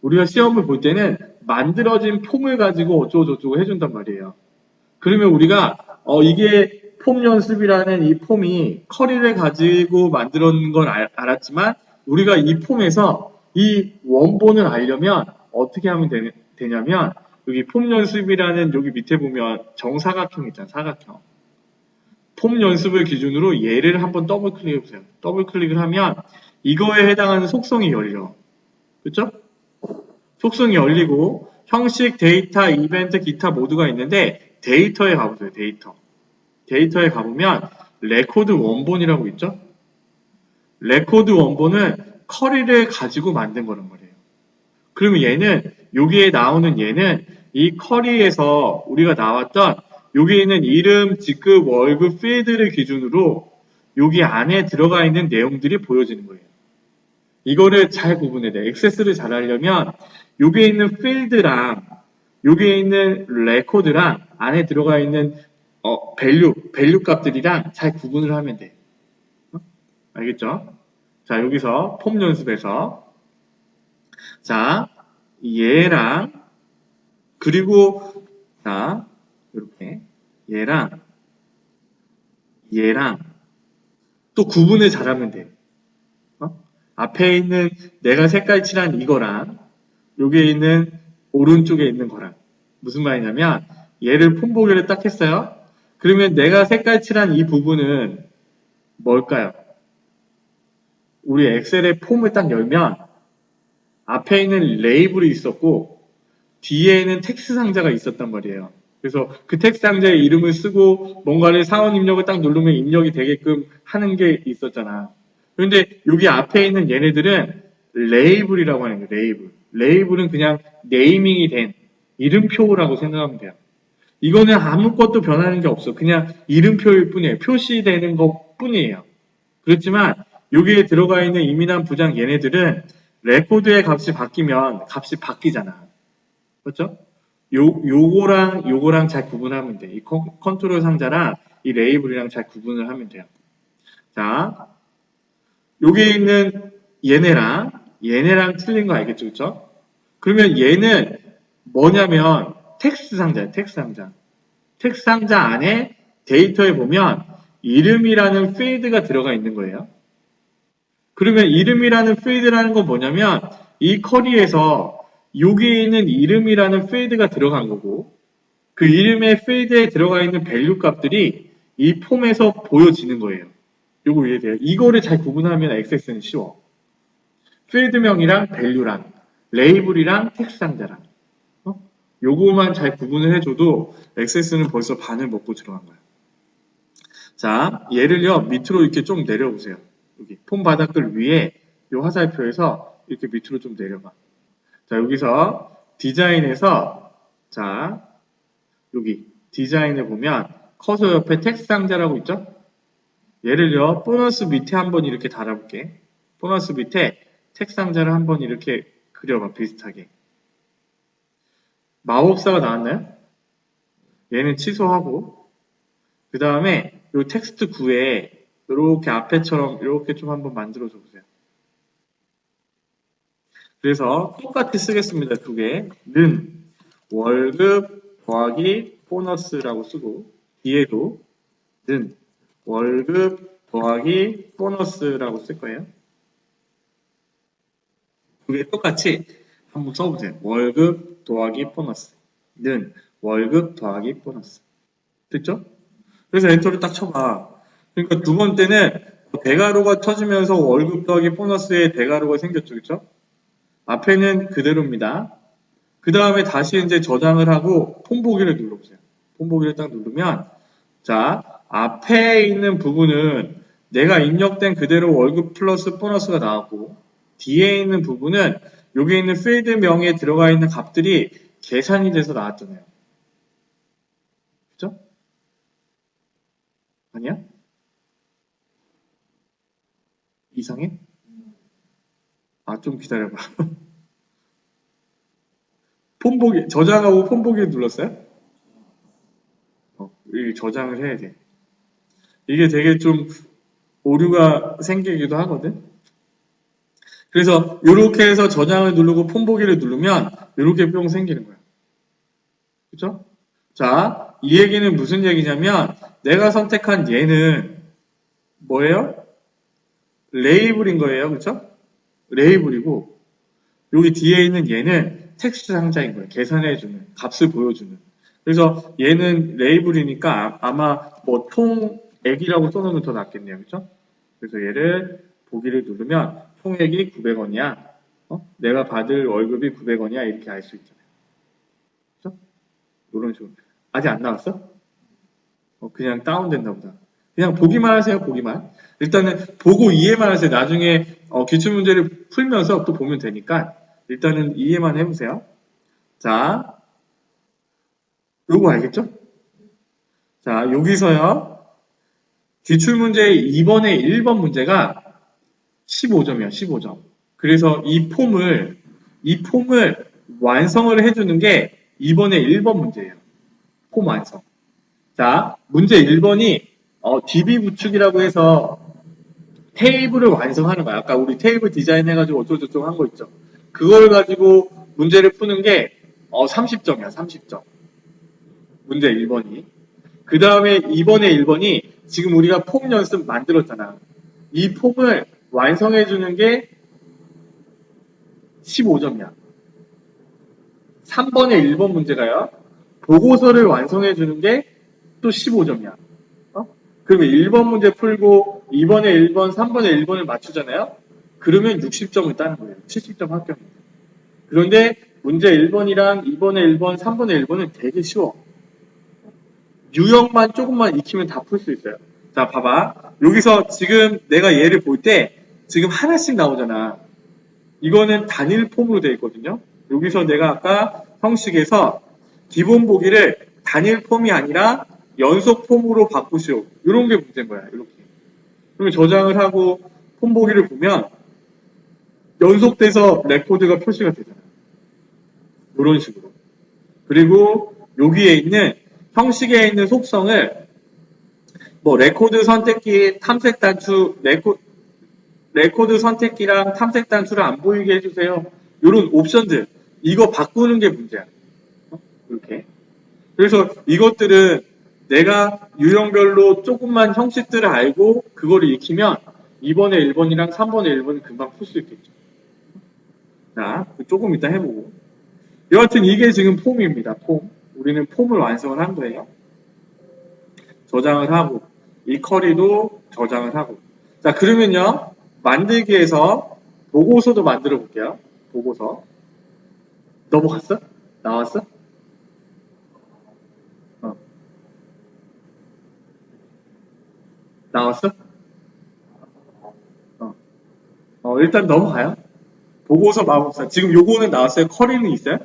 우리가 시험을 볼 때는 만들어진 폼을 가지고 어쩌고저쩌고 해준단 말이에요. 그러면 우리가 이게 폼 연습이라는 이 폼이 커리를 가지고 만들었는 건 알았지만 우리가 이 폼에서 이 원본을 알려면 어떻게 하면 되냐면 여기 폼 연습이라는 여기 밑에 보면 정사각형 있잖아. 사각형. 폼 연습을 기준으로 얘를 한번 더블 클릭해 보세요. 더블 클릭을 하면 이거에 해당하는 속성이 열려. 그렇죠? 속성이 열리고 형식, 데이터, 이벤트, 기타 모두가 있는데 데이터에 가보세요. 데이터에 가보면 레코드 원본이라고 있죠? 레코드 원본은 커리를 가지고 만든 거란 말이에요. 그러면 얘는 여기에 나오는 얘는 이 커리에서 우리가 나왔던 여기에 있는 이름, 직급, 월급, 필드를 기준으로 여기 안에 들어가 있는 내용들이 보여지는 거예요. 이거를 잘 구분해야 돼. 액세스를 잘 하려면 여기에 있는 필드랑 여기에 있는 레코드랑 안에 들어가 있는 밸류 값들이랑 잘 구분을 하면 돼. 알겠죠? 자, 여기서 폼 연습에서 자, 얘랑 그리고 자, 이렇게 얘랑 또 구분을 잘하면 돼. 앞에 있는 내가 색깔 칠한 이거랑 여기에 있는 오른쪽에 있는 거랑 무슨 말이냐면 얘를 폼 보기를 딱 했어요. 그러면 내가 색깔 칠한 이 부분은 뭘까요? 우리 엑셀의 폼을 딱 열면 앞에 있는 레이블이 있었고 뒤에는 텍스트 상자가 있었단 말이에요. 그래서 그 텍스트 상자의 이름을 쓰고 뭔가를 사원 입력을 딱 누르면 입력이 되게끔 하는 게 있었잖아. 그런데 여기 앞에 있는 얘네들은 레이블이라고 하는 거예요. 레이블. 레이블은 그냥 네이밍이 된 이름표라고 생각하면 돼요. 이거는 아무것도 변하는 게 없어. 그냥 이름표일 뿐이에요. 표시되는 것 뿐이에요. 그렇지만 여기에 들어가 있는 이민한 부장 얘네들은 레코드의 값이 바뀌면 값이 바뀌잖아. 그렇죠? 요거랑 잘 구분하면 돼. 이 컨트롤 상자랑 이 레이블이랑 잘 구분을 하면 돼요. 자, 여기 있는 얘네랑 틀린 거 알겠죠? 그쵸? 그러면 얘는 뭐냐면 텍스트 상자예요. 텍스트 상자. 텍스트 상자 안에 데이터에 보면 이름이라는 필드가 들어가 있는 거예요. 그러면 이름이라는 필드라는 건 뭐냐면 이 쿼리에서 여기에 있는 이름이라는 필드가 들어간 거고 그 이름의 필드에 들어가 있는 밸류 값들이 이 폼에서 보여지는 거예요. 요거 이해돼요? 이거를 잘 구분하면 액세스는 쉬워. 필드명이랑 밸류랑 레이블이랑 텍스트 상자랑 요거만 잘 구분을 해줘도 액세스는 벌써 반을 먹고 들어간 거예요. 자, 얘를요 밑으로 이렇게 좀 내려보세요. 여기 폼 바닥글 위에 요 화살표에서 이렇게 밑으로 좀 내려가. 자, 여기서 디자인에서 자, 여기 디자인에 보면 커서 옆에 텍스트 상자라고 있죠? 얘를요 보너스 밑에 한번 이렇게 달아볼게. 보너스 밑에 텍스트 상자를 한번 이렇게 그려봐. 비슷하게. 마법사가 나왔나요? 얘는 취소하고 그 다음에 요 텍스트 구에 이렇게 앞에처럼 이렇게 좀 한번 만들어 줘 보세요. 그래서 똑같이 쓰겠습니다. 두 개. 는 월급 더하기 보너스라고 쓰고 뒤에도 는 월급 더하기 보너스라고 쓸 거예요. 두 개 똑같이 한번 써보세요. 월급 더하기 보너스 는 월급 더하기 보너스. 됐죠? 그래서 엔터를 딱 쳐봐. 그러니까 두 번째는 대괄호가 터지면서 월급 더하기 보너스에 대괄호가 생겼죠. 그쵸? 앞에는 그대로입니다. 그 다음에 다시 이제 저장을 하고 폼 보기를 눌러보세요. 폼 보기를 딱 누르면 자, 앞에 있는 부분은 내가 입력된 그대로 월급 플러스 보너스가 나왔고 뒤에 있는 부분은 여기 있는 필드명에 들어가 있는 값들이 계산이 돼서 나왔잖아요. 그죠? 아니야? 이상해? 아, 좀 기다려봐. 폼 보기, 저장하고 폼 보기를 눌렀어요? 이 저장을 해야 돼. 이게 되게 좀 오류가 생기기도 하거든? 그래서 이렇게 해서 저장을 누르고 폼 보기를 누르면 이렇게 뿅 생기는 거야. 그쵸? 자, 이 얘기는 무슨 얘기냐면 내가 선택한 얘는 뭐예요? 레이블인 거예요. 그쵸? 레이블이고 여기 뒤에 있는 얘는 텍스트 상자인 거예요. 계산해주는, 값을 보여주는. 그래서 얘는 레이블이니까 아마 뭐 총액이라고 써놓으면 더 낫겠네요. 그쵸? 그래서 얘를 보기를 누르면 총액이 900원이야. 내가 받을 월급이 900원이야. 이렇게 알 수 있잖아요. 그쵸? 이런 식으로. 아직 안 나왔어? 그냥 다운됐나 보다. 그냥 보기만 하세요. 보기만. 일단은 보고 이해만 하세요. 나중에 기출문제를 풀면서 또 보면 되니까 일단은 이해만 해보세요. 자, 요거 알겠죠? 자, 여기서요. 기출문제의 2번에 1번 문제가 15점이야. 15점. 그래서 이 폼을 완성을 해주는 게 2번에 1번 문제예요. 폼 완성. 자, 문제 1번이 DB 구축이라고 해서 테이블을 완성하는 거야. 아까 우리 테이블 디자인 해가지고 어쩌고저쩌고 한 거 있죠. 그걸 가지고 문제를 푸는 게 30점이야. 30점. 문제 1번이. 그 다음에 2번에 1번이 지금 우리가 폼 연습 만들었잖아. 이 폼을 완성해주는 게 15점이야. 3번에 1번 문제가요. 보고서를 완성해주는 게 또 15점이야. 그러면 1번 문제 풀고 2번에 1번, 3번에 1번을 맞추잖아요. 그러면 60점을 따는 거예요. 70점 합격입니다. 그런데 문제 1번이랑 2번에 1번, 3번에 1번은 되게 쉬워. 유형만 조금만 익히면 다 풀 수 있어요. 자, 봐봐. 여기서 지금 내가 얘를 볼 때 지금 하나씩 나오잖아. 이거는 단일 폼으로 되어 있거든요. 여기서 내가 아까 형식에서 기본 보기를 단일 폼이 아니라 연속 폼으로 바꾸시오. 이런 게 문제인 거야. 이렇게. 그러면 저장을 하고 폼 보기를 보면 연속돼서 레코드가 표시가 되잖아요. 이런 식으로. 그리고 여기에 있는 형식에 있는 속성을 뭐 레코드 선택기, 탐색 단추, 레코드 선택기랑 탐색 단추를 안 보이게 해주세요. 이런 옵션들. 이거 바꾸는 게 문제야. 이렇게. 그래서 이것들은 내가 유형별로 조금만 형식들을 알고 그거를 익히면 2번에 1번이랑 3번에 1번은 금방 풀 수 있겠죠. 자, 조금 이따 해보고. 여하튼 이게 지금 폼입니다. 폼. 우리는 폼을 완성을 한 거예요. 저장을 하고 이 쿼리도 저장을 하고. 자, 그러면요. 만들기에서 보고서도 만들어 볼게요. 보고서. 넘어갔어? 나왔어? 나왔어? 일단 넘어가요. 보고서 마법사. 지금 요거는 나왔어요? 쿼리는 있어요?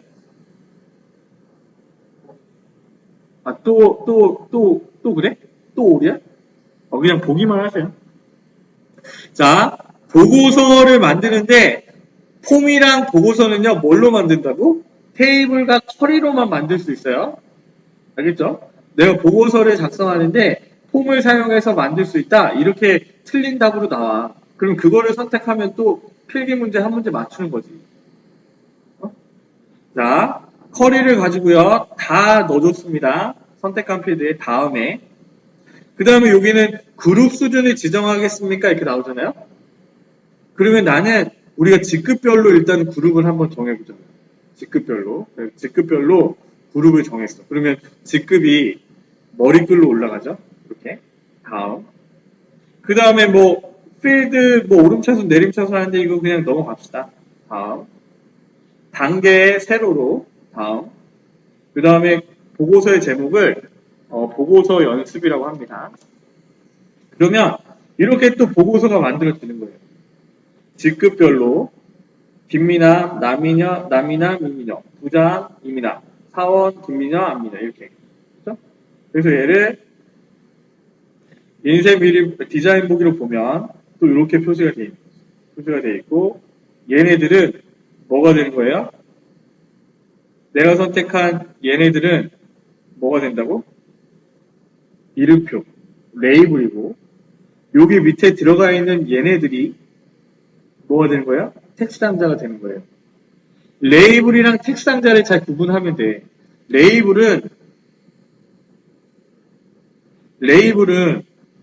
아, 또 그래? 또 오리야? 그냥 보기만 하세요. 자, 보고서를 만드는데, 폼이랑 보고서는요, 뭘로 만든다고? 테이블과 쿼리로만 만들 수 있어요. 알겠죠? 내가 보고서를 작성하는데, 폼을 사용해서 만들 수 있다. 이렇게 틀린 답으로 나와. 그럼 그거를 선택하면 또 필기 문제 한 문제 맞추는 거지. 자, 쿼리를 가지고요. 다 넣어줬습니다. 선택한 필드에 다음에. 그 다음에 여기는 그룹 수준을 지정하겠습니까? 이렇게 나오잖아요. 그러면 나는 우리가 직급별로 일단 그룹을 한번 정해보자. 직급별로. 직급별로 그룹을 정했어. 그러면 직급이 머리글로 올라가죠. 이렇게. 다음. 그 다음에 뭐 필드 뭐 오름차순 내림차순 하는데 이거 그냥 넘어갑시다. 다음. 단계 세로로. 다음. 그 다음에 보고서의 제목을 보고서 연습이라고 합니다. 그러면 이렇게 또 보고서가 만들어지는 거예요. 직급별로 김미남, 남미녀, 이미녀, 부장, 이미남, 사원, 김미녀, 안미녀 이렇게. 그렇죠? 그래서 얘를 인쇄 미리 디자인 보기로 보면 또 이렇게 표시가 돼 있고 얘네들은 뭐가 되는 거예요? 내가 선택한 얘네들은 뭐가 된다고? 이름표, 레이블이고 여기 밑에 들어가 있는 얘네들이 뭐가 되는 거예요? 텍스트 상자가 되는 거예요. 레이블이랑 텍스트 상자를 잘 구분하면 돼. 레이블은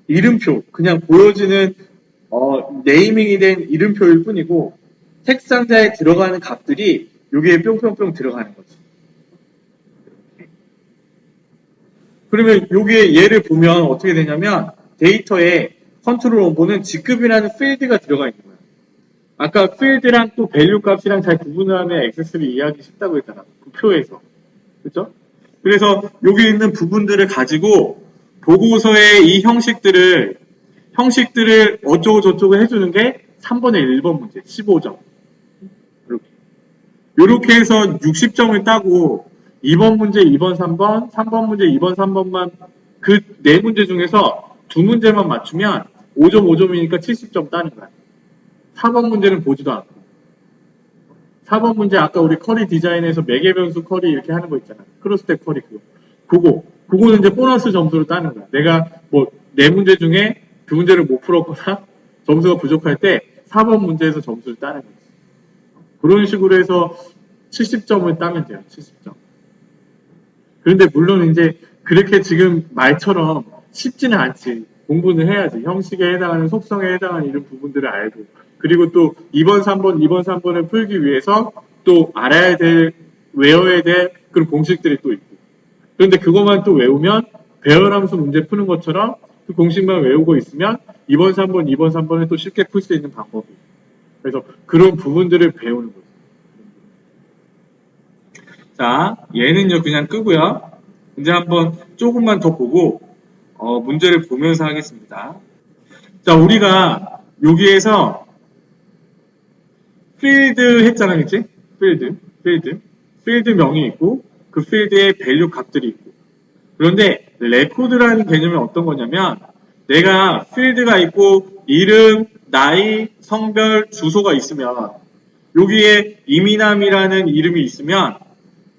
이름표, 그냥 보여지는 네이밍이 된 이름표일 뿐이고 텍스트 상자에 들어가는 값들이 여기에 뿅뿅뿅 들어가는 거지. 그러면 여기에 얘를 보면 어떻게 되냐면 데이터에 컨트롤 원본은 직급이라는 필드가 들어가 있는 거야. 아까 필드랑 또 밸류 값이랑 잘 구분을 하면 액세스를 이해하기 쉽다고 했잖아. 그 표에서. 그렇죠? 그래서 여기 있는 부분들을 가지고 보고서의 이 형식들을 어쩌고 저쩌고 해주는 게 3번의 1번 문제, 15점. 이렇게 해서 60점을 따고 2번 문제, 2번, 3번, 3번 문제, 2번, 3번만 그 4문제 중에서 2문제만 맞추면 5점, 5점이니까 70점 따는 거야. 4번 문제는 보지도 않고. 4번 문제 아까 우리 쿼리 디자인에서 매개 변수 쿼리 이렇게 하는 거 있잖아. 크로스텍 쿼리 그거는 이제 보너스 점수를 따는 거야. 내가 뭐 4문제 중에 2문제를 못 풀었거나 점수가 부족할 때 4번 문제에서 점수를 따는 거지. 그런 식으로 해서 70점을 따면 돼요. 70점. 그런데 물론 이제 그렇게 지금 말처럼 쉽지는 않지. 공부는 해야지. 형식에 해당하는 속성에 해당하는 이런 부분들을 알고 그리고 또 2번, 3번을 풀기 위해서 또 알아야 될, 외워야 될 그런 공식들이 또 있고 그런데 그것만 또 외우면 배열함수 문제 푸는 것처럼 그 공식만 외우고 있으면 2번, 3번을 또 쉽게 풀 수 있는 방법이에요. 그래서 그런 부분들을 배우는 거죠. 자, 얘는요 그냥 끄고요. 이제 한번 조금만 더 보고 문제를 보면서 하겠습니다. 자, 우리가 여기에서 필드 했잖아, 그치? 필드명이 있고 그 필드에 밸류 값들이 있고 그런데 레코드라는 개념이 어떤 거냐면 내가 필드가 있고 이름, 나이, 성별, 주소가 있으면 여기에 이미남이라는 이름이 있으면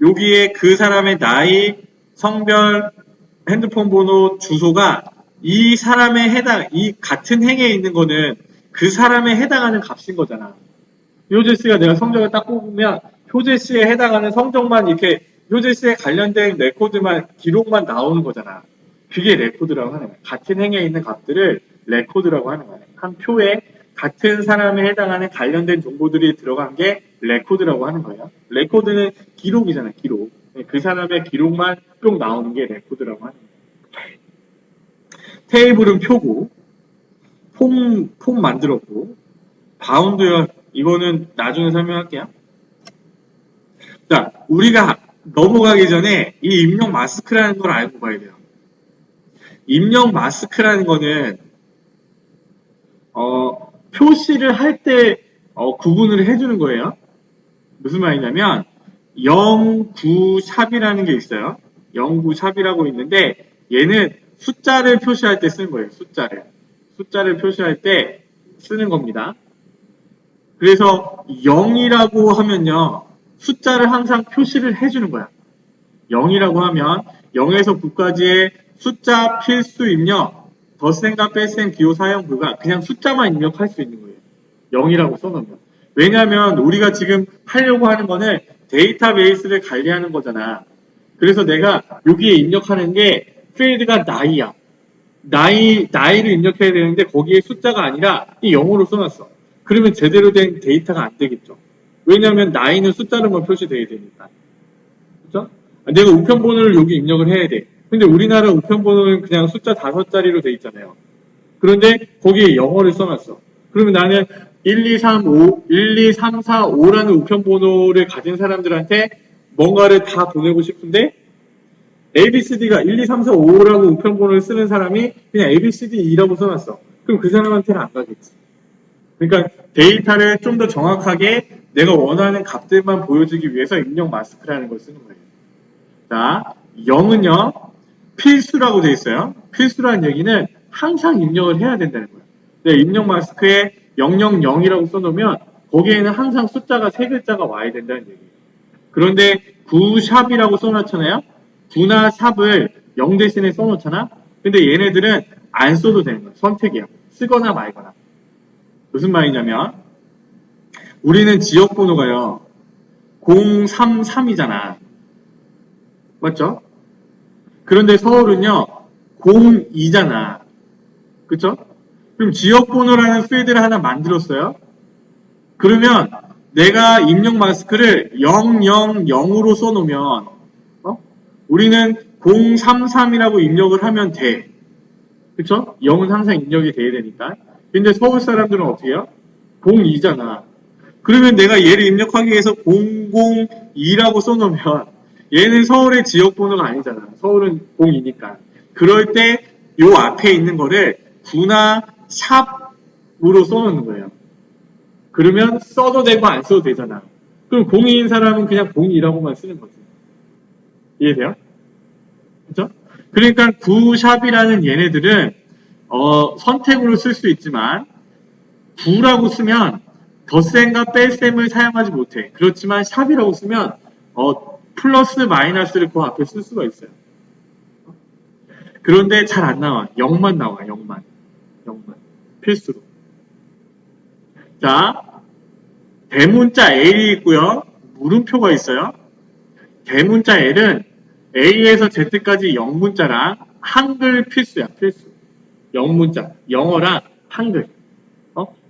여기에 그 사람의 나이, 성별, 핸드폰 번호, 주소가 이 사람의 이 같은 행에 있는 거는 그 사람에 해당하는 값인 거잖아. 효재 씨가 내가 성적을 딱 뽑으면 효재 씨에 해당하는 성적만 이렇게 효재 씨에 관련된 레코드만 기록만 나오는 거잖아. 그게 레코드라고 하는 거야. 같은 행에 있는 값들을 레코드라고 하는 거야. 한 표에 같은 사람에 해당하는 관련된 정보들이 들어간 게 레코드라고 하는 거예요. 레코드는 기록이잖아, 기록. 그 사람의 기록만 쭉 나오는 게 레코드라고 하는 거예요. 테이블은 표고, 폼 만들었고, 바운드요. 이거는 나중에 설명할게요. 자, 우리가 넘어가기 전에 이 입력 마스크라는 걸 알고 가야 돼요. 입력 마스크라는 거는 표시를 할 때 구분을 해주는 거예요. 무슨 말이냐면 0, 9, 샵이라는 게 있어요. 0, 9, 샵이라고 있는데 얘는 숫자를 표시할 때 쓰는 거예요. 숫자를 표시할 때 쓰는 겁니다. 그래서 0이라고 하면요. 숫자를 항상 표시를 해주는 거야. 0이라고 하면 0에서 9까지의 숫자 필수 입력, 덧셈과 뺄셈, 기호, 사용 불가 그냥 숫자만 입력할 수 있는 거예요. 0이라고 써놓으면. 왜냐하면 우리가 지금 하려고 하는 거는 데이터베이스를 관리하는 거잖아. 그래서 내가 여기에 입력하는 게 필드가 나이야. 나이를 입력해야 되는데 거기에 숫자가 아니라 이 0으로 써놨어. 그러면 제대로 된 데이터가 안 되겠죠. 왜냐하면 나이는 숫자로만 표시돼야 되니까. 그죠? 내가 우편번호를 여기 입력을 해야 돼. 근데 우리나라 우편번호는 그냥 숫자 5자리로 돼 있잖아요. 그런데 거기에 영어를 써놨어. 그러면 나는 1, 2, 3, 5, 1, 2, 3, 4, 5라는 우편번호를 가진 사람들한테 뭔가를 다 보내고 싶은데 ABCD가 1, 2, 3, 4, 5라고 우편번호를 쓰는 사람이 그냥 ABCD2라고 써놨어. 그럼 그 사람한테는 안 가겠지. 그러니까 데이터를 좀 더 정확하게 내가 원하는 값들만 보여주기 위해서 입력 마스크라는 걸 쓰는 거예요. 자, 0은요, 필수라고 되어 있어요. 필수라는 얘기는 항상 입력을 해야 된다는 거예요. 네, 입력 마스크에 000이라고 써놓으면 거기에는 항상 숫자가 3글자가 와야 된다는 얘기예요. 그런데 9샵이라고 써놨잖아요. 9나 샵을 0 대신에 써놓잖아. 근데 얘네들은 안 써도 되는 거예요. 선택이야. 쓰거나 말거나. 무슨 말이냐면 우리는 지역번호가요. 033이잖아. 맞죠? 그런데 서울은요. 02잖아. 그쵸? 그럼 지역번호라는 필드를 하나 만들었어요. 그러면 내가 입력 마스크를 000으로 써놓으면 우리는 033이라고 입력을 하면 돼. 그쵸? 0은 항상 입력이 돼야 되니까. 근데 서울 사람들은 어떻게 해요? 02잖아. 그러면 내가 얘를 입력하기 위해서 002라고 써놓으면 얘는 서울의 지역번호가 아니잖아. 서울은 02니까. 그럴 때 요 앞에 있는 거를 9나 샵으로 써놓는 거예요. 그러면 써도 되고 안 써도 되잖아. 그럼 02인 사람은 그냥 02라고만 쓰는 거지. 이해돼요? 그죠? 그러니까 9샵이라는 얘네들은 선택으로 쓸 수 있지만 9라고 쓰면 덧셈과 뺄셈을 사용하지 못해. 그렇지만 샵이라고 쓰면 플러스 마이너스를 그 앞에 쓸 수가 있어요. 그런데 잘 안 나와. 0만 나와. 0만. 필수로. 자, 대문자 L이 있고요. 물음표가 있어요. 대문자 L은 A에서 Z까지 영문자랑 한글 필수야. 필수. 영문자. 영어랑 한글.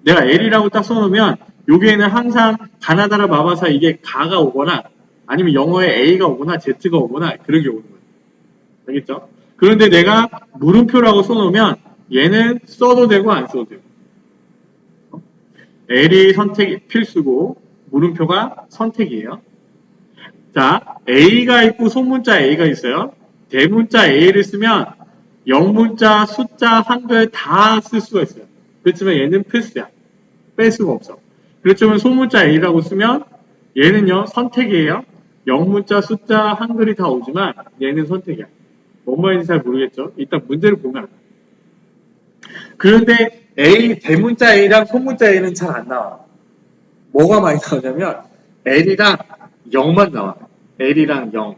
내가 L이라고 딱 써놓으면 여기에는 항상 가나다라 마바사 이게 가가 오거나 아니면 영어에 A가 오거나 Z가 오거나 그런 게 오는 거예요. 알겠죠? 그런데 내가 물음표라고 써놓으면 얘는 써도 되고 안 써도 되고. L이 선택 필수고 물음표가 선택이에요. 자, A가 있고 소문자 A가 있어요. 대문자 A를 쓰면 영문자, 숫자, 한글 다 쓸 수가 있어요. 그렇지만 얘는 필수야. 뺄 수가 없어. 그렇지만 소문자 A라고 쓰면 얘는요 선택이에요. 영문자, 숫자, 한글이 다 오지만 얘는 선택이야. 뭔 말인지 잘 모르겠죠? 일단 문제를 보면 알아요. 그런데 대문자 A랑 소문자 A는 잘 안 나와. 뭐가 많이 나오냐면 L이랑 0만 나와. L이랑 0.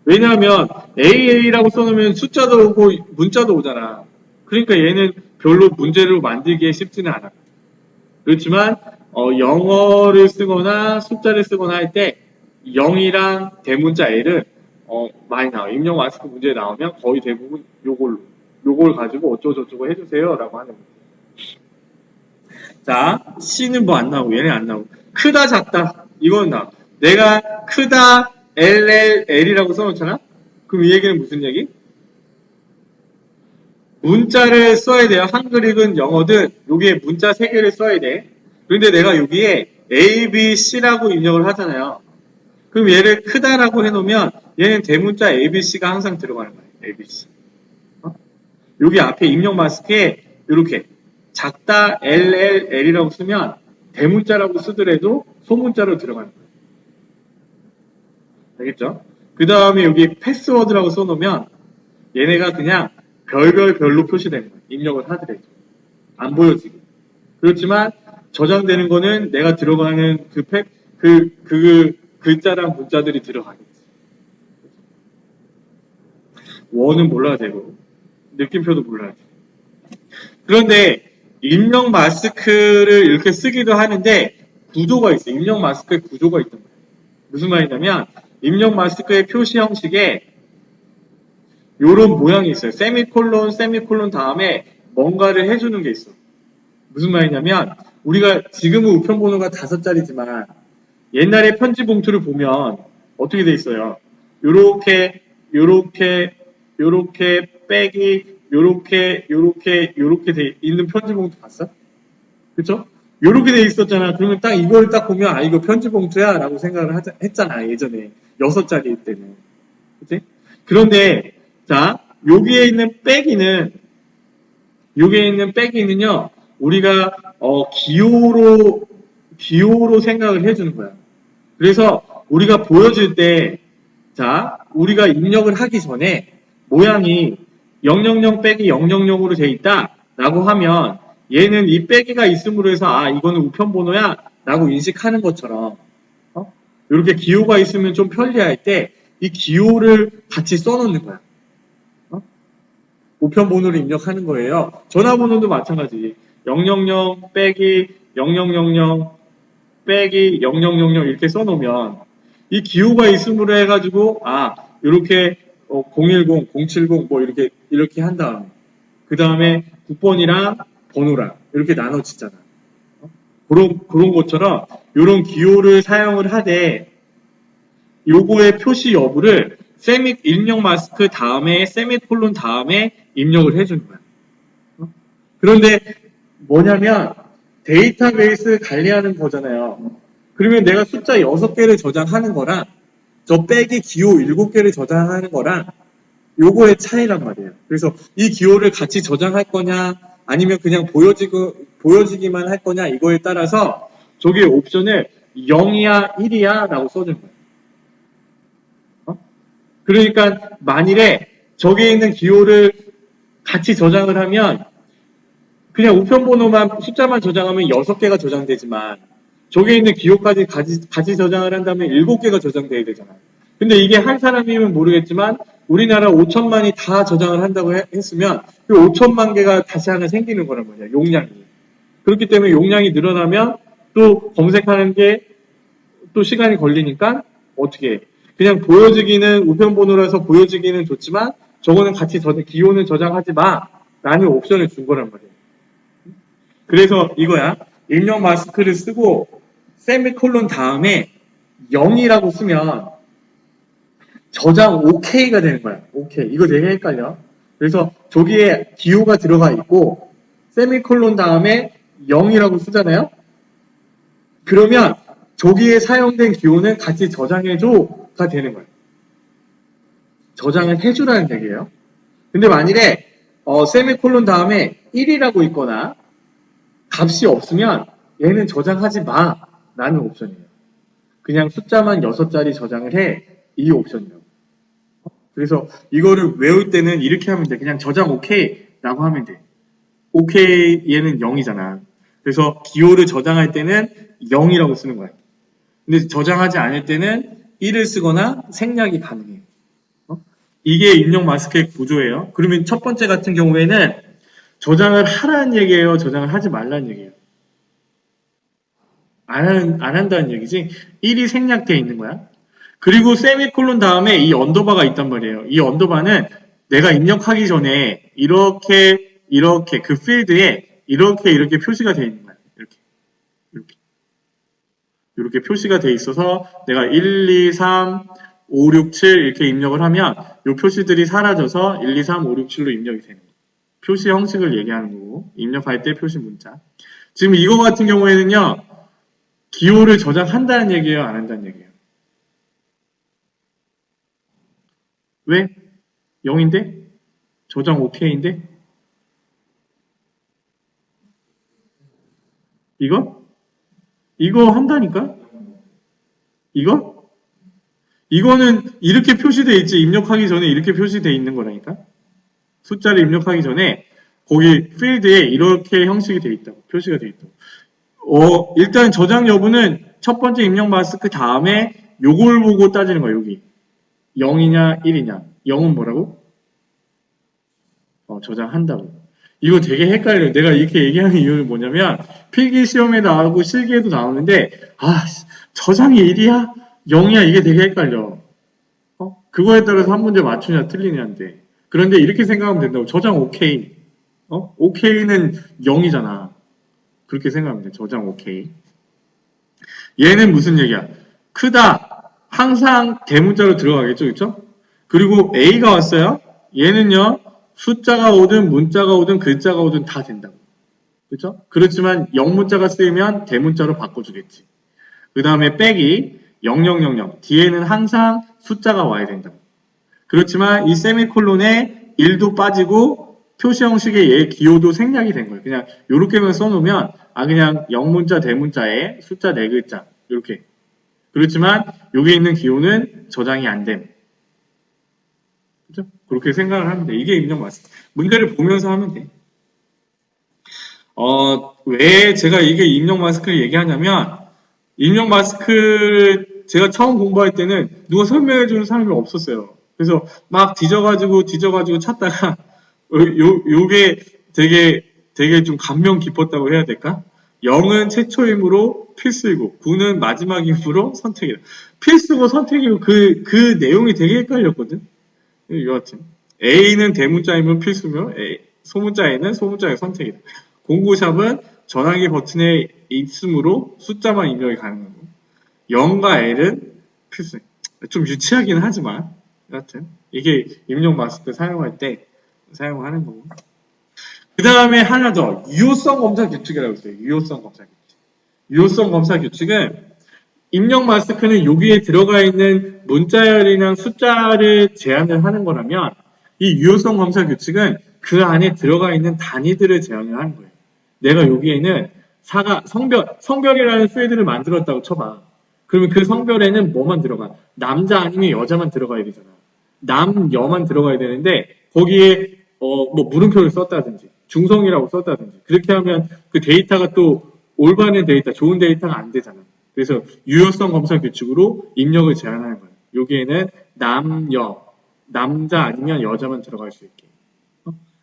왜냐하면 AA라고 써놓으면 숫자도 오고 문자도 오잖아. 그러니까 얘는 별로 문제로 만들기에 쉽지는 않아요. 그렇지만 영어를 쓰거나 숫자를 쓰거나 할 때 0이랑 대문자 L은 많이 나와요. 입력 마스크 문제 나오면 거의 대부분 요걸 가지고 어쩌고저쩌고 해주세요 라고 하는 거예요. 자, C는 뭐 안 나오고 얘는 안 나오고 크다 작다 이건 나와. 내가 크다 LLL이라고 써놓잖아? 그럼 이 얘기는 무슨 얘기? 문자를 써야 돼요. 한글이든 영어든 여기에 문자 3개를 써야 돼. 그런데 내가 여기에 A, B, C라고 입력을 하잖아요. 그럼 얘를 크다라고 해놓으면 얘는 대문자 A, B, C가 항상 들어가는 거예요. A, B, C. 여기 앞에 입력 마스크에 이렇게 작다 L, L, L이라고 쓰면 대문자라고 쓰더라도 소문자로 들어가는 거예요. 알겠죠? 그 다음에 여기 패스워드라고 써놓으면 얘네가 그냥 별로 표시되는 거예요. 입력을 하더라도. 안 보여지게. 그렇지만 저장되는 거는 내가 들어가는 그 글자랑 문자들이 들어가겠지. 원은 몰라야 되고, 느낌표도 몰라야 돼. 그런데 입력 마스크를 이렇게 쓰기도 하는데 구조가 있어요. 입력 마스크에 구조가 있단 말이에요. 무슨 말이냐면 입력 마스크의 표시 형식에 요런 모양이 있어요. 세미콜론 다음에 뭔가를 해주는 게 있어. 무슨 말이냐면 우리가 지금은 우편번호가 5자리지만 옛날에 편지 봉투를 보면 어떻게 돼 있어요? 요렇게 빼기 요렇게 돼 있는 편지 봉투 봤어? 그쵸? 요렇게 돼 있었잖아. 그러면 딱 이걸 딱 보면 아 이거 편지 봉투야 라고 생각을 했잖아. 예전에 6자리일 때는. 그치? 그런데 자 여기에 있는 빼기는요 우리가 기호로 생각을 해주는 거야. 그래서 우리가 보여줄 때 자 우리가 입력을 하기 전에 모양이 000 빼기 000으로 돼 있다 라고 하면 얘는 이 빼기가 있음으로 해서 아 이거는 우편번호야 라고 인식하는 것처럼 이렇게 기호가 있으면 좀 편리할 때 이 기호를 같이 써놓는 거야. 우편번호를 입력하는 거예요. 전화번호도 마찬가지. 000 빼기 0000 빼기 0000 이렇게 써놓으면 이 기호가 있음으로 해가지고 아 이렇게 010, 070 뭐 이렇게 한 다음에 그 다음에 국번이랑 번호랑 이렇게 나눠지잖아. 그런 것처럼 이런 기호를 사용을 하되 요거의 표시 여부를 입력 마스크 다음에 세미콜론 다음에 입력을 해주는 거야. 그런데 뭐냐면 데이터베이스 관리하는 거잖아요. 그러면 내가 숫자 6개를 저장하는 거랑 저 빼기 기호 7개를 저장하는 거랑 요거의 차이란 말이에요. 그래서 이 기호를 같이 저장할 거냐 아니면 그냥 보여지기만 할 거냐 이거에 따라서 저기 옵션을 0이야 1이야 라고 써준 거예요. 그러니까 만일에 저기에 있는 기호를 같이 저장을 하면 그냥 우편번호만 숫자만 저장하면 6개가 저장되지만 저기에 있는 기호까지 같이 저장을 한다면 7개가 저장돼야 되잖아요. 근데 이게 한 사람이면 모르겠지만 우리나라 5천만이 다 저장을 한다고 했으면 그 5천만 개가 다시 하나 생기는 거란 말이야. 용량이. 그렇기 때문에 용량이 늘어나면 또 검색하는 게 또 시간이 걸리니까 어떻게 해. 그냥 보여지기는 우편번호라서 보여지기는 좋지만 저거는 같이 기호는 저장하지 마 라는 옵션을 준 거란 말이에요. 그래서 이거야. 입력 마스크를 쓰고 세미콜론 다음에 0이라고 쓰면 저장 OK가 되는 거야. OK. 이거 되게 헷갈려. 그래서 저기에 기호가 들어가 있고 세미콜론 다음에 0이라고 쓰잖아요. 그러면 저기에 사용된 기호는 같이 저장해줘가 되는 거예요. 저장을 해주라는 얘기예요. 근데 만일에 세미콜론 다음에 1이라고 있거나 값이 없으면 얘는 저장하지 마 라는 옵션이에요. 그냥 숫자만 6자리 저장을 해 이 옵션이에요. 그래서 이거를 외울 때는 이렇게 하면 돼. 그냥 저장 OK 라고 하면 돼. OK 얘는 0이잖아. 그래서 기호를 저장할 때는 0이라고 쓰는 거야. 근데 저장하지 않을 때는 1을 쓰거나 생략이 가능해요. 이게 입력 마스크의 구조예요. 그러면 첫 번째 같은 경우에는 저장을 하라는 얘기예요? 저장을 하지 말라는 얘기예요? 안 한다는 얘기지? 1이 생략되어 있는 거야. 그리고 세미콜론 다음에 이 언더바가 있단 말이에요. 이 언더바는 내가 입력하기 전에 이렇게 그 필드에 이렇게 표시가 되어 있는 거야. 이렇게 표시가 되어 있어서 내가 1, 2, 3, 5, 6, 7 이렇게 입력을 하면 이 표시들이 사라져서 1, 2, 3, 5, 6, 7로 입력이 되는 거예요. 표시 형식을 얘기하는 거고 입력할 때 표시 문자. 지금 이거 같은 경우에는요. 기호를 저장한다는 얘기예요? 안 한다는 얘기예요? 왜? 0인데? 저장 OK인데? 이거? 이거 한다니까? 이거? 이거는 이렇게 표시되어 있지. 입력하기 전에 이렇게 표시되어 있는 거라니까? 숫자를 입력하기 전에 거기 필드에 이렇게 형식이 되어 있다고. 표시가 되어 있다고. 일단 저장 여부는 첫 번째 입력 마스크 다음에 요걸 보고 따지는 거야, 여기. 0이냐, 1이냐. 0은 뭐라고? 저장한다고. 이거 되게 헷갈려요. 내가 이렇게 얘기하는 이유는 뭐냐면, 필기 시험에 나오고 실기에도 나오는데, 저장이 1이야? 0이야? 이게 되게 헷갈려. 그거에 따라서 한 문제 맞추냐, 틀리냐인데. 그런데 이렇게 생각하면 된다고. 저장 OK. OK는 0이잖아. 그렇게 생각하면 돼. 저장 OK. 얘는 무슨 얘기야? 크다. 항상 대문자로 들어가겠죠, 그쵸? 그리고 A가 왔어요. 얘는요, 숫자가 오든 문자가 오든 글자가 오든 다 된다고. 그쵸? 그렇지만 영문자가 쓰이면 대문자로 바꿔주겠지. 그 다음에 빼기 0000. 뒤에는 항상 숫자가 와야 된다고. 그렇지만 이 세미콜론에 1도 빠지고 표시 형식의 얘 기호도 생략이 된 거예요. 그냥 요렇게만 써놓으면 그냥 영문자 대문자에 숫자 4글자 이렇게. 그렇지만 여기 있는 기호는 저장이 안 됨. 그죠? 그렇게 생각을 하면 돼. 이게 입력 마스크. 문제를 보면서 하면 돼. 왜 제가 이게 입력 마스크를 얘기하냐면, 입력 마스크를 제가 처음 공부할 때는 누가 설명해주는 사람이 없었어요. 그래서 막 뒤져가지고 찾다가, 요게 되게 좀 감명 깊었다고 해야 될까? 0은 최초이므로 필수이고, 9는 마지막이므로 선택이다. 필수고 선택이고, 그 내용이 되게 헷갈렸거든? 여하튼. A는 대문자이면 필수며, 소문자에는 소문자의 선택이다. 공구샵은 전화기 버튼에 있으므로 숫자만 입력이 가능하고 0과 L은 필수. 좀 유치하긴 하지만 여하튼 이게 입력 마스크 사용할 때 사용하는 거고. 그 다음에 하나 더 유효성 검사 규칙이라고 있어요. 유효성 검사 규칙. 유효성 검사 규칙은 입력 마스크는 여기에 들어가 있는 문자열이랑 숫자를 제한을 하는 거라면 이 유효성 검사 규칙은 그 안에 들어가 있는 단위들을 제한을 하는 거예요. 내가 여기에는 성별이라는 필드를 만들었다고 쳐봐. 그러면 그 성별에는 뭐만 들어가? 남자 아니면 여자만 들어가야 되잖아. 여만 들어가야 되는데 거기에 뭐 물음표를 썼다든지 중성이라고 썼다든지 그렇게 하면 그 데이터가 또 올바른 데이터, 좋은 데이터가 안 되잖아. 그래서 유효성 검사 규칙으로 입력을 제한하는 거예요. 여기에는 남자 아니면 여자만 들어갈 수 있게.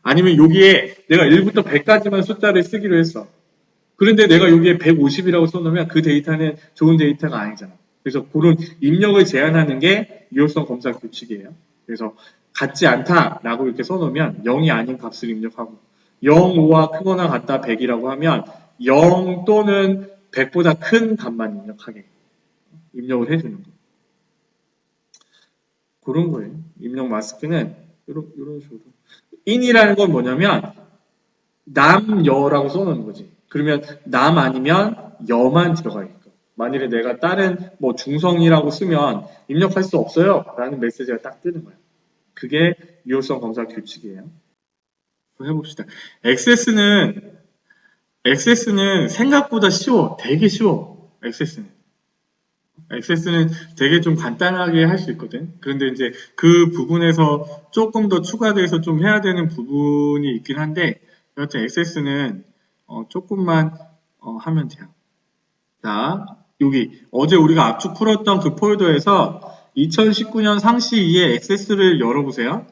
아니면 여기에 내가 1부터 100까지만 숫자를 쓰기로 했어. 그런데 내가 여기에 150이라고 써놓으면 그 데이터는 좋은 데이터가 아니잖아. 그래서 그런 입력을 제한하는 게 유효성 검사 규칙이에요. 그래서 같지 않다라고 이렇게 써놓으면 0이 아닌 값을 입력하고 0, 5와 크거나 같다 100이라고 하면 0 또는 100보다 큰 값만 입력하게 입력을 해주는 거. 그런 거예요. 입력 마스크는 이런 식으로. in이라는 건 뭐냐면 남, 여라고 써놓는 거지. 그러면 남 아니면 여만 들어가니까. 만일에 내가 다른 뭐 중성이라고 쓰면 입력할 수 없어요 라는 메시지가 딱 뜨는 거야. 그게 유효성 검사 규칙이에요. 해봅시다. 액세스는 생각보다 쉬워. 되게 쉬워. 액세스는 되게 좀 간단하게 할 수 있거든. 그런데 이제 그 부분에서 조금 더 추가돼서 좀 해야 되는 부분이 있긴 한데, 여하튼 액세스는 조금만 하면 돼요. 자, 여기 어제 우리가 압축 풀었던 그 폴더에서 2019년 상시 2의 액세스를 열어보세요.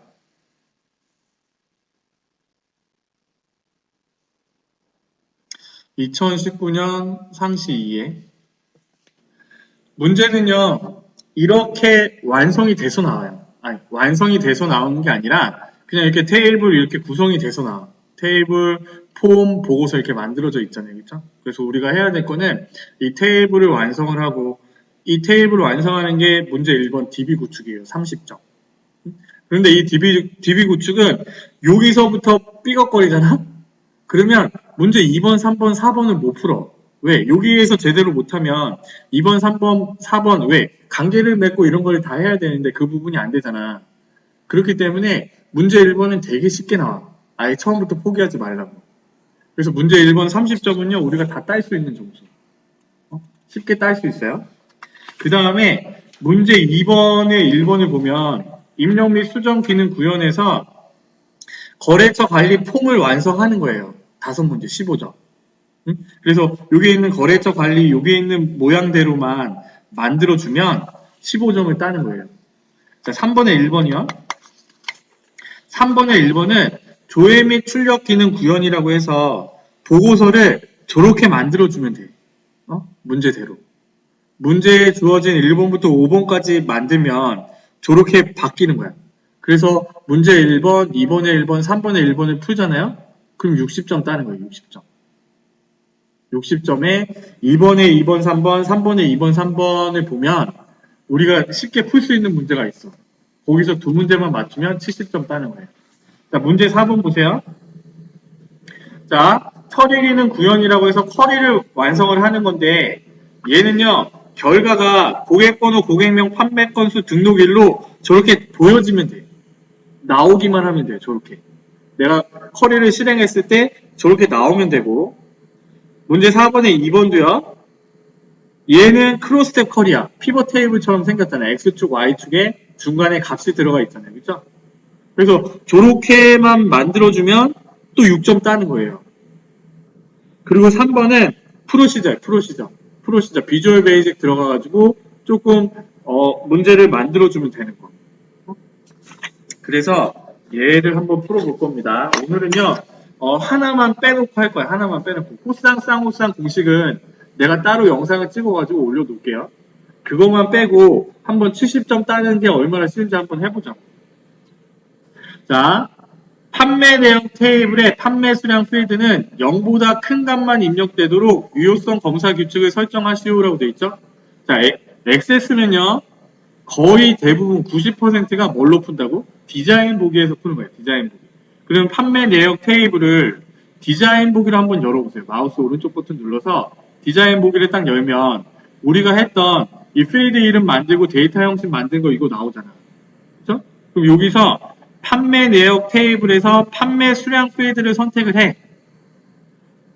2019년 상시 2에 문제는요, 이렇게 완성이 돼서 나와요. 아니, 완성이 돼서 나오는 게 아니라 그냥 이렇게 테이블 이렇게 구성이 돼서 나와. 테이블, 폼, 보고서 이렇게 만들어져 있잖아요. 그렇죠? 그래서 우리가 해야 될 거는 이 테이블을 완성을 하고 이 테이블을 완성하는 게 문제 1번 DB 구축이에요. 30점. 그런데 이 DB 구축은 여기서부터 삐걱거리잖아? 그러면 문제 2번, 3번, 4번을 못 풀어. 왜? 여기에서 제대로 못하면 2번, 3번, 4번 왜? 관계를 맺고 이런 걸 다 해야 되는데 그 부분이 안 되잖아. 그렇기 때문에 문제 1번은 되게 쉽게 나와. 아예 처음부터 포기하지 말라고. 그래서 문제 1번 30점은요. 우리가 다 딸 수 있는 점수. 쉽게 딸 수 있어요. 그 다음에 문제 2번의 1번을 보면 입력 및 수정 기능 구현에서 거래처 관리 폼을 완성하는 거예요. 5문제 15점. 그래서 여기에 있는 거래처 관리, 여기에 있는 모양대로만 만들어주면 15점을 따는 거예요. 자, 3번의 1번이요. 3번의 1번은 조회 및 출력 기능 구현이라고 해서 보고서를 저렇게 만들어주면 돼. 문제대로. 문제에 주어진 1번부터 5번까지 만들면 저렇게 바뀌는 거야. 그래서 문제 1번, 2번의 1번, 3번의 1번을 풀잖아요? 그럼 60점 따는 거예요. 60점. 60점에 2번에 2번, 3번, 3번에 2번, 3번을 보면 우리가 쉽게 풀 수 있는 문제가 있어. 거기서 두 문제만 맞추면 70점 따는 거예요. 자, 문제 4번 보세요. 자, 처리기능 구현이라고 해서 쿼리를 완성을 하는 건데 얘는요. 결과가 고객번호, 고객명, 판매 건수, 등록일로 저렇게 보여지면 돼. 나오기만 하면 돼요. 저렇게. 내가 쿼리를 실행했을 때 저렇게 나오면 되고 문제 4번에 2번도요. 얘는 크로스텝 쿼리야. 피벗 테이블처럼 생겼잖아요. X축, Y축에 중간에 값이 들어가 있잖아요. 그렇죠? 그래서 저렇게만 만들어주면 또 6점 따는 거예요. 그리고 3번은 프로시저. 비주얼 베이직 들어가가지고 조금 문제를 만들어주면 되는 거. 그래서 얘를 한번 풀어볼 겁니다. 오늘은요. 하나만 빼놓고 할 거야. 하나만 빼놓고. 호쌍 쌍호쌍 공식은 내가 따로 영상을 찍어가지고 올려놓을게요. 그것만 빼고 한번 70점 따는 게 얼마나 쉬운지 한번 해보자. 자, 판매 내용 테이블의 판매 수량 필드는 0보다 큰 값만 입력되도록 유효성 검사 규칙을 설정하시오라고 되어 있죠. 자, 액세스는요. 거의 대부분 90%가 뭘로 푼다고? 디자인 보기에서 푸는 거예요. 디자인 보기. 그럼 판매 내역 테이블을 디자인 보기를 한번 열어보세요. 마우스 오른쪽 버튼 눌러서 디자인 보기를 딱 열면 우리가 했던 이 필드 이름 만들고 데이터 형식 만든 거 이거 나오잖아. 그렇죠? 그럼 여기서 판매 내역 테이블에서 판매 수량 필드를 선택을 해.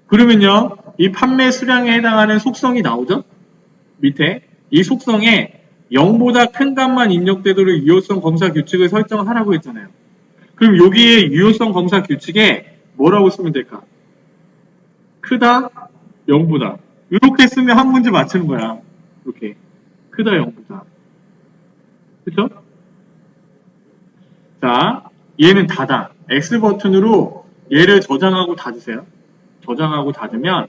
그러면요. 이 판매 수량에 해당하는 속성이 나오죠? 밑에. 이 속성에 0보다 큰 값만 입력되도록 유효성 검사 규칙을 설정하라고 했잖아요. 그럼 여기에 유효성 검사 규칙에 뭐라고 쓰면 될까? 크다, 0보다. 이렇게 쓰면 한 문제 맞추는 거야. 이렇게. 크다, 0보다. 그쵸? 자, 얘는 닫아. X 버튼으로 얘를 저장하고 닫으세요. 저장하고 닫으면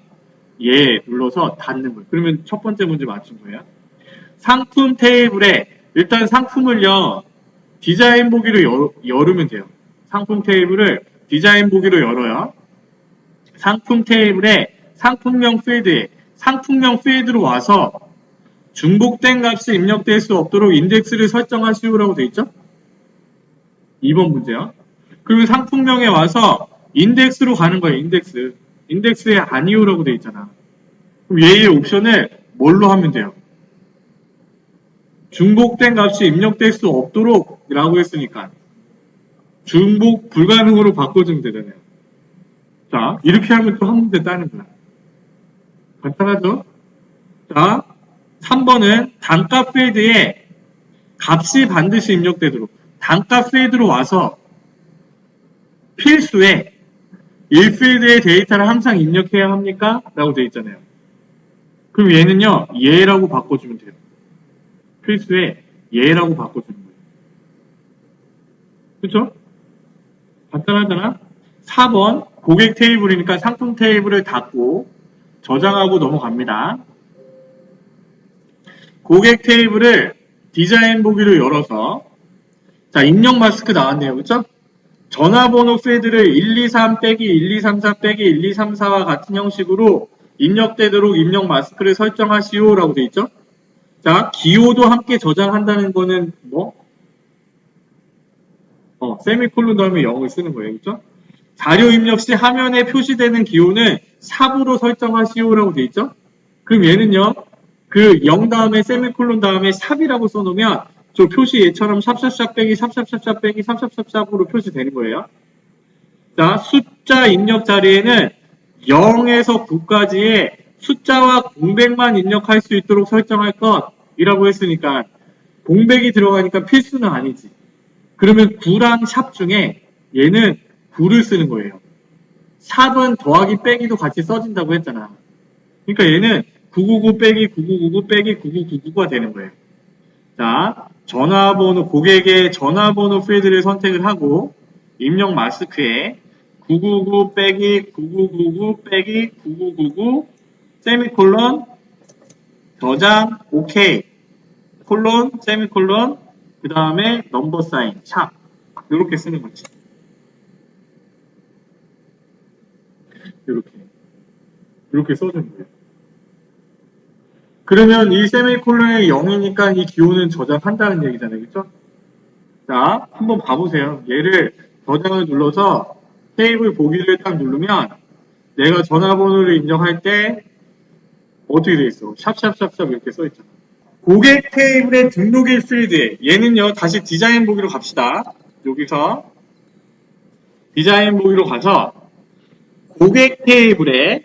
얘 눌러서 닫는 거예요. 그러면 첫 번째 문제 맞춘 거예요. 상품 테이블에 일단 상품을요. 디자인 보기로 열으면 돼요. 상품 테이블을 디자인 보기로 열어요. 상품 테이블에 상품명 필드에 상품명 필드로 와서 중복된 값이 입력될 수 없도록 인덱스를 설정하시오라고 되어 있죠? 2번 문제요. 그리고 상품명에 와서 인덱스로 가는 거예요. 인덱스에 아니오라고 되어 있잖아. 그럼 얘의 옵션을 뭘로 하면 돼요? 중복된 값이 입력될 수 없도록 라고 했으니까 중복 불가능으로 바꿔주면 되잖아요. 자, 이렇게 하면 또 한 문제 따는 거야. 간단하죠? 자, 3번은 단가 필드에 값이 반드시 입력되도록 단가 필드로 와서 필수에 1필드의 데이터를 항상 입력해야 합니까? 라고 되어 있잖아요. 그럼 얘는요, 얘라고 바꿔주면 돼요. 필수에 얘라고 바꿔주는 거예요. 그쵸? 간단하잖아? 4번 고객 테이블이니까 상품 테이블을 닫고 저장하고 넘어갑니다. 고객 테이블을 디자인 보기로 열어서 자, 입력 마스크 나왔네요. 그쵸? 전화번호 필드를 123 빼기 1234 빼기 1234와 같은 형식으로 입력되도록 입력 마스크를 설정하시오 라고 되어 있죠? 자, 기호도 함께 저장한다는 거는 뭐? 세미콜론 다음에 0을 쓰는 거예요. 그쵸? 자료 입력 시 화면에 표시되는 기호는 샵으로 설정하시오 라고 되어 있죠? 그럼 얘는요, 그 0 다음에 세미콜론 다음에 샵이라고 써놓으면 저 표시 얘처럼 샵샵샵 빼기 샵샵샵샵 빼기 샵샵샵샵으로 표시되는 거예요. 자, 숫자 입력 자리에는 0에서 9까지의 숫자와 공백만 입력할 수 있도록 설정할 것이라고 했으니까 공백이 들어가니까 필수는 아니지. 그러면 9랑 샵 중에 얘는 9를 쓰는 거예요. 샵은 더하기 빼기도 같이 써진다고 했잖아. 그러니까 얘는 999 빼기 9999 빼기 9999가 되는 거예요. 자, 전화번호, 고객의 전화번호 필드를 선택을 하고 입력 마스크에 999 빼기 9999 빼기 9999 세미콜론 저장 오케이 콜론 세미콜론 그 다음에 넘버 사인 샵 이렇게 쓰는 거지. 이렇게 써주는 거예요. 그러면 이 세미콜론이 0이니까 이 기호는 저장한다는 얘기잖아요. 그렇죠? 자, 한번 봐보세요. 얘를 저장을 눌러서 테이블 보기를 딱 누르면 내가 전화번호를 입력할 때 어떻게 돼 있어? 샵샵샵샵 이렇게 써 있잖아. 고객 테이블의 등록일 필드에 얘는요. 다시 디자인 보기로 갑시다. 여기서 디자인 보기로 가서 고객 테이블에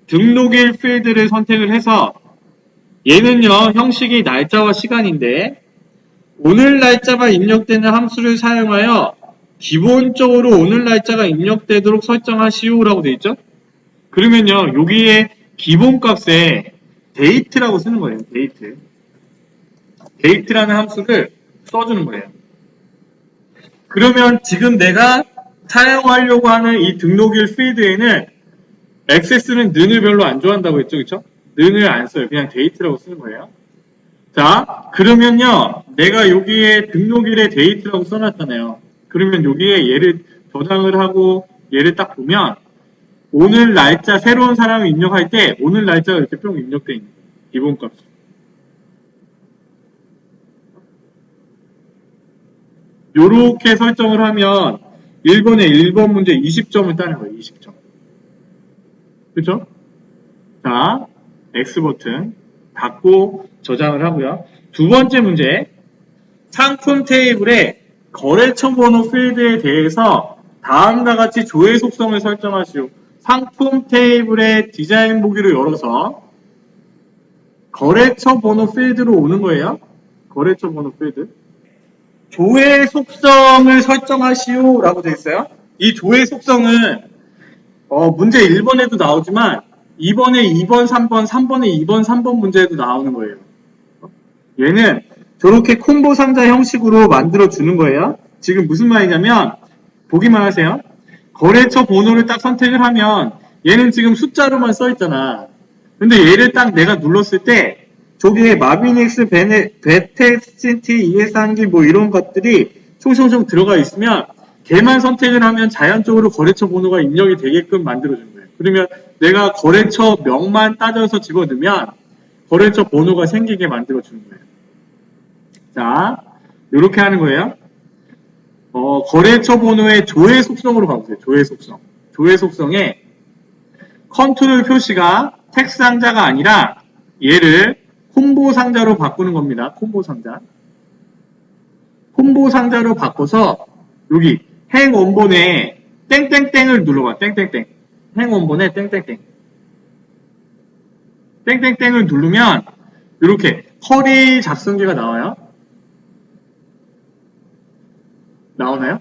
등록일 필드를 선택을 해서 얘는요. 형식이 날짜와 시간인데 오늘 날짜가 입력되는 함수를 사용하여 기본적으로 오늘 날짜가 입력되도록 설정하시오 라고 되어 있죠. 그러면요. 여기에 기본값에 date라고 쓰는 거예요. date라는 함수를 써주는 거예요. 그러면 지금 내가 사용하려고 하는 이 등록일 필드에는 액세스는 는을 별로 안 좋아한다고 했죠. 그쵸? 는을 안 써요. 그냥 date라고 쓰는 거예요. 자, 그러면요. 내가 여기에 등록일에 date라고 써놨잖아요. 그러면 여기에 얘를 저장을 하고 얘를 딱 보면 오늘 날짜 새로운 사람을 입력할 때 오늘 날짜가 이렇게 뿅 입력되어 있는 거예요. 기본값. 요렇게 설정을 하면 1번에 1번 문제 20점을 따는 거예요. 20점. 그렇죠? 자, X 버튼 닫고 저장을 하고요. 두 번째 문제. 상품 테이블에 거래처 번호 필드에 대해서 다음과 같이 조회 속성을 설정하시오. 상품 테이블의 디자인 보기를 열어서 거래처 번호 필드로 오는 거예요. 거래처 번호 필드. 조회 속성을 설정하시오 라고 되어 있어요. 이 조회 속성은 문제 1번에도 나오지만 2번에 2번, 3번, 3번에 2번, 3번 문제에도 나오는 거예요. 얘는 저렇게 콤보 상자 형식으로 만들어 주는 거예요. 지금 무슨 말이냐면 보기만 하세요. 거래처 번호를 딱 선택을 하면 얘는 지금 숫자로만 써 있잖아. 근데 얘를 딱 내가 눌렀을 때 저기에 마비닉스, 베테스틴티, 이해상기 뭐 이런 것들이 총총총 들어가 있으면 걔만 선택을 하면 자연적으로 거래처 번호가 입력이 되게끔 만들어주는 거예요. 그러면 내가 거래처 명만 따져서 집어넣으면 거래처 번호가 생기게 만들어주는 거예요. 자, 이렇게 하는 거예요. 거래처 번호의 조회 속성으로 가보세요. 조회 속성. 조회 속성에 컨트롤 표시가 텍스트 상자가 아니라 얘를 콤보 상자로 바꾸는 겁니다. 콤보 상자. 콤보 상자로 바꿔서 여기 행 원본에 땡땡땡을 눌러봐. 땡땡땡. 행 원본에 땡땡땡. 땡땡땡을 누르면 이렇게 커리 잡성기가 나와요. 나오나요?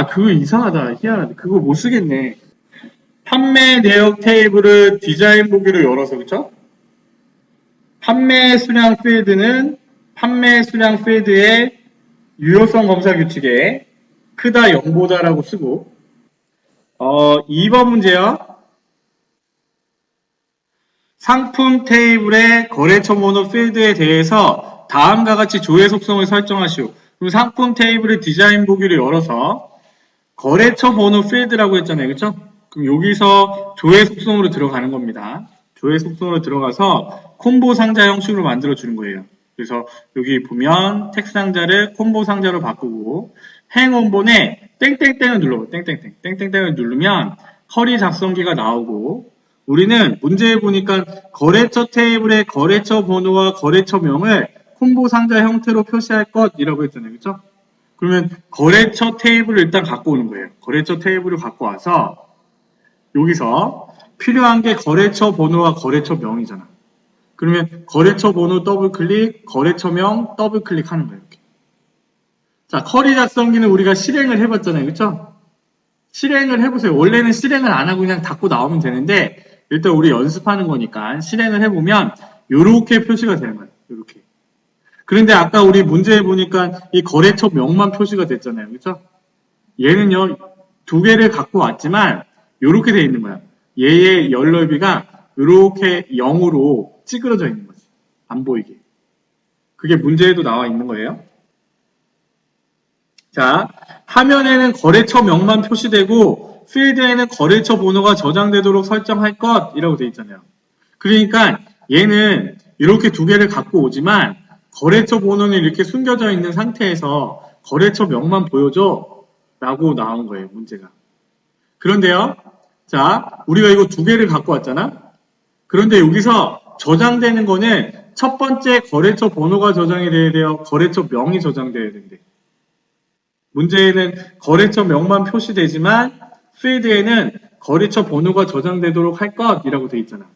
그거 이상하다. 희한하다. 그거 못 쓰겠네. 판매 내역 테이블을 디자인 보기로 열어서, 그쵸? 판매 수량 필드는 판매 수량 필드의 유효성 검사 규칙에 크다 0보다라고 쓰고 2번 문제요. 상품 테이블의 거래처 번호 필드에 대해서 다음과 같이 조회 속성을 설정하시오. 그럼 상품 테이블의 디자인 보기를 열어서 거래처 번호 필드라고 했잖아요. 그쵸? 그럼 여기서 조회 속성으로 들어가는 겁니다. 조회 속성으로 들어가서 콤보 상자 형식으로 만들어 주는 거예요. 그래서 여기 보면 텍 상자를 콤보 상자로 바꾸고 행 원본에 땡땡땡을 눌러요. 땡땡땡. 땡땡땡을 누르면 커리 작성기가 나오고 우리는 문제에 보니까 거래처 테이블의 거래처 번호와 거래처명을 콤보 상자 형태로 표시할 것이라고 했잖아요. 그쵸? 그러면 거래처 테이블을 일단 갖고 오는 거예요. 거래처 테이블을 갖고 와서 여기서 필요한 게 거래처 번호와 거래처 명이잖아. 그러면 거래처 번호 더블 클릭, 거래처 명 더블 클릭하는 거예요. 이렇게. 자, 커리 작성기는 우리가 실행을 해봤잖아요. 그쵸? 실행을 해보세요. 원래는 실행을 안 하고 그냥 닫고 나오면 되는데 일단 우리 연습하는 거니까 실행을 해보면 이렇게 표시가 되는 거예요. 이렇게. 그런데 아까 우리 문제에 보니까 이 거래처 명만 표시가 됐잖아요. 그쵸? 얘는요, 두 개를 갖고 왔지만 이렇게 돼 있는 거야. 얘의 열 넓이가 이렇게 0으로 찌그러져 있는 거지. 안 보이게. 그게 문제에도 나와 있는 거예요. 자, 화면에는 거래처 명만 표시되고 필드에는 거래처 번호가 저장되도록 설정할 것이라고 돼 있잖아요. 그러니까 얘는 이렇게 두 개를 갖고 오지만 거래처 번호는 이렇게 숨겨져 있는 상태에서 거래처 명만 보여줘 라고 나온 거예요. 문제가. 그런데요. 자, 우리가 이거 두 개를 갖고 왔잖아. 그런데 여기서 저장되는 거는 첫 번째 거래처 번호가 저장이 돼야 돼요. 거래처 명이 저장돼야 된대. 문제에는 거래처 명만 표시되지만 필드에는 거래처 번호가 저장되도록 할 것이라고 돼 있잖아.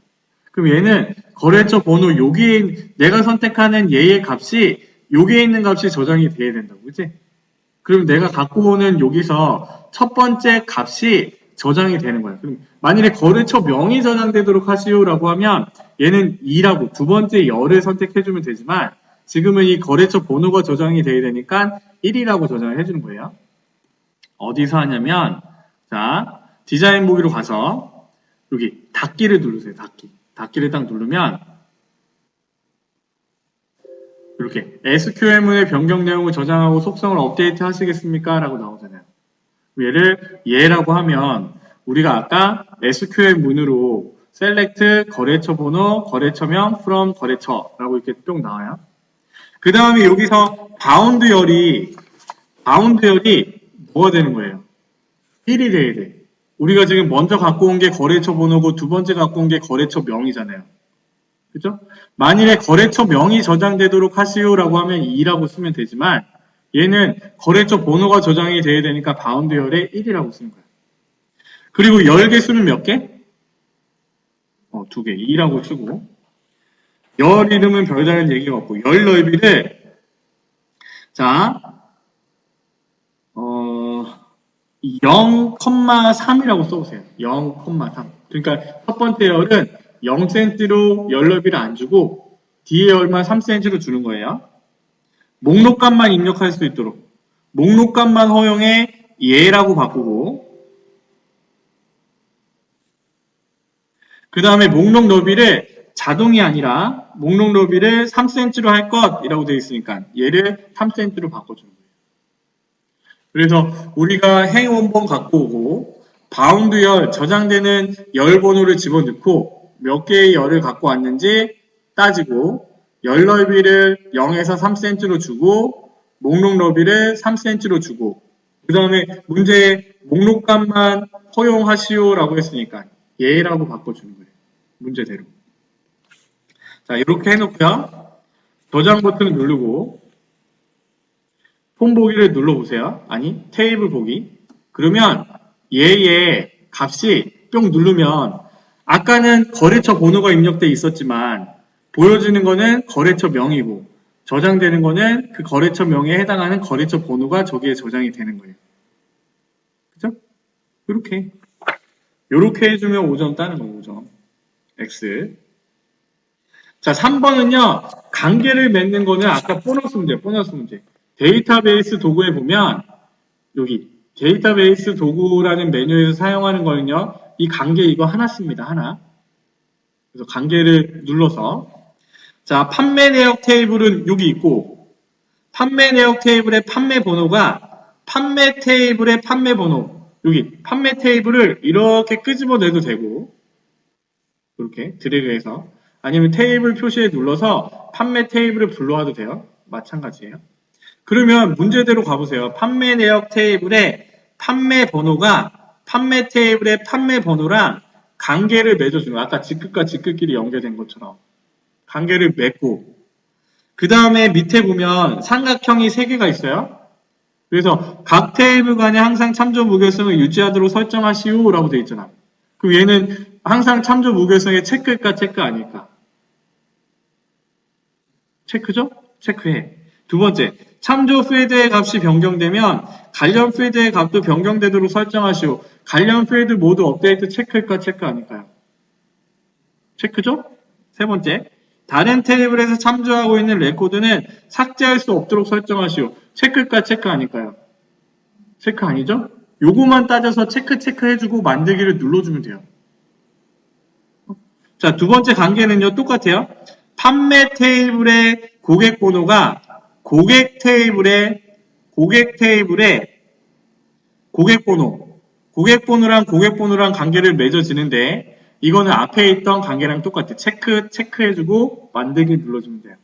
그럼 얘는 거래처 번호 여기에 내가 선택하는 얘의 값이 여기에 있는 값이 저장이 돼야 된다고. 그치? 그럼 내가 갖고 오는 여기서 첫 번째 값이 저장이 되는 거야. 그럼 만일에 거래처 명이 저장되도록 하시오라고 하면 얘는 2라고 두 번째 열을 선택해주면 되지만 지금은 이 거래처 번호가 저장이 돼야 되니까 1이라고 저장을 해주는 거예요. 어디서 하냐면 자 디자인 보기로 가서 여기 닫기를 누르세요. 닫기를 딱 누르면 이렇게 SQL문의 변경 내용을 저장하고 속성을 업데이트 하시겠습니까? 라고 나오잖아요. 얘를 얘라고 하면 우리가 아까 SQL 문으로 select 거래처 번호, 거래처명, from 거래처라고 이렇게 쭉 나와요. 그 다음에 여기서 바운드 열이 뭐가 되는 거예요? 1이 돼야 돼. 우리가 지금 먼저 갖고 온 게 거래처 번호고 두 번째 갖고 온 게 거래처 명이잖아요. 그죠? 만일에 거래처 명이 저장되도록 하시오라고 하면 2라고 쓰면 되지만 얘는 거래처 번호가 저장이 돼야 되니까 바운드 열에 1이라고 쓰는 거예요. 그리고 열 개수는 몇 개? 2개. 2라고 쓰고 열 이름은 별다른 얘기가 없고 열 넓이를 자 0,3이라고 써보세요. 0,3. 그러니까 첫 번째 열은 0cm로 열 넓이를 안 주고 뒤에 열만 3cm로 주는 거예요. 목록값만 입력할 수 있도록 목록값만 허용해 얘라고 바꾸고 그 다음에 목록 너비를 자동이 아니라 목록 너비를 3cm로 할 것이라고 되어 있으니까 얘를 3cm로 바꿔주는 거예요. 그래서 우리가 행 원본 갖고 오고 바운드 열, 저장되는 열 번호를 집어넣고 몇 개의 열을 갖고 왔는지 따지고 열 넓이를 0에서 3cm로 주고 목록 너비를 3cm로 주고 그 다음에 문제에 목록값만 허용하시오라고 했으니까 얘라고 바꿔주는 거예요. 문제대로. 자, 이렇게 해놓고요. 저장 버튼을 누르고 폼 보기를 눌러보세요. 아니, 테이블 보기. 그러면 얘의 값이 뿅 누르면 아까는 거래처 번호가 입력돼 있었지만 보여지는 거는 거래처 명이고 저장되는 거는 그 거래처 명에 해당하는 거래처 번호가 저기에 저장이 되는 거예요. 그죠? 이렇게 해주면 5점 따는 거예요. 5점. X. 자, 3번은요. 관계를 맺는 거는 아까 보너스 문제. 데이터베이스 도구에 보면 여기 데이터베이스 도구라는 메뉴에서 사용하는 거는요, 이 관계 이거 하나 씁니다. 하나. 그래서 관계를 눌러서 자, 판매 내역 테이블은 여기 있고 판매 내역 테이블의 판매 번호가 판매 테이블의 판매 번호 여기 판매 테이블을 이렇게 끄집어내도 되고 이렇게 드래그해서 아니면 테이블 표시에 눌러서 판매 테이블을 불러와도 돼요. 마찬가지예요. 그러면 문제대로 가보세요. 판매 내역 테이블의 판매 번호가 판매 테이블의 판매 번호랑 관계를 맺어주는 아까 직급과 직급끼리 연결된 것처럼 관계를 맺고 그 다음에 밑에 보면 삼각형이 3개가 있어요. 그래서 각 테이블 간에 항상 참조 무결성을 유지하도록 설정하시오 라고 되어 있잖아. 그럼 얘는 항상 참조 무결성의 체크일까 체크 아닐까? 체크죠? 체크해. 두 번째, 참조 필드의 값이 변경되면 관련 필드의 값도 변경되도록 설정하시오. 관련 필드 모두 업데이트 체크일까 체크 아닐까요? 체크죠? 세 번째, 다른 테이블에서 참조하고 있는 레코드는 삭제할 수 없도록 설정하시오. 체크일까 체크 아닐까요? 체크 아니죠? 요거만 따져서 체크 해주고 만들기를 눌러주면 돼요. 자, 두 번째 관계는요, 똑같아요. 판매 테이블의 고객 번호가 고객 테이블의 고객 번호랑 관계를 맺어지는데 이거는 앞에 있던 관계랑 똑같아. 체크해주고 만들기 눌러주면 돼요.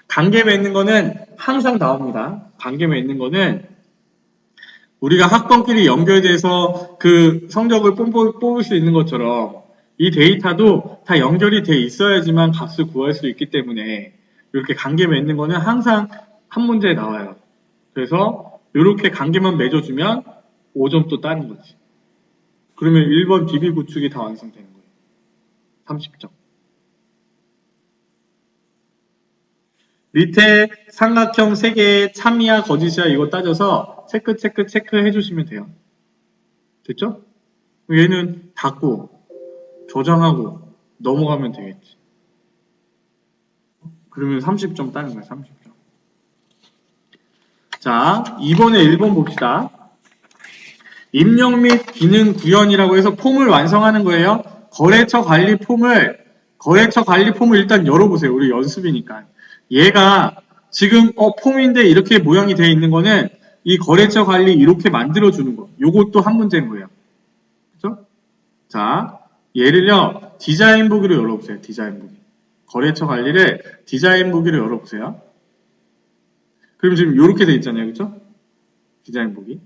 관계 맺는 거는 항상 나옵니다. 관계 맺는 거는 우리가 학번끼리 연결돼서 그 성적을 뽑을 수 있는 것처럼 이 데이터도 다 연결이 돼 있어야지만 값을 구할 수 있기 때문에 이렇게 관계 맺는 거는 항상 한 문제에 나와요. 그래서 이렇게 관계만 맺어주면 5점 또 따는 거지. 그러면 1번 DB 구축이 다 완성되는 거예요. 30점. 밑에 삼각형 3개의 참이야 거짓이야 이거 따져서 체크 해주시면 돼요. 됐죠? 얘는 닫고 저장하고 넘어가면 되겠지. 그러면 30점 따는 거야. 30점. 자, 이번에 1번 봅시다. 입력 및 기능 구현이라고 해서 폼을 완성하는 거예요. 거래처 관리 폼을 일단 열어보세요. 우리 연습이니까. 얘가 지금 폼인데 이렇게 모양이 되어 있는 거는 이 거래처 관리 이렇게 만들어주는 거. 요것도 한 문제인 거예요. 그죠? 자, 얘를요. 디자인 보기로 열어보세요. 디자인 보기. 거래처 관리를 디자인 보기로 열어보세요. 그럼 지금 이렇게 돼 있잖아요. 그죠? 디자인 보기.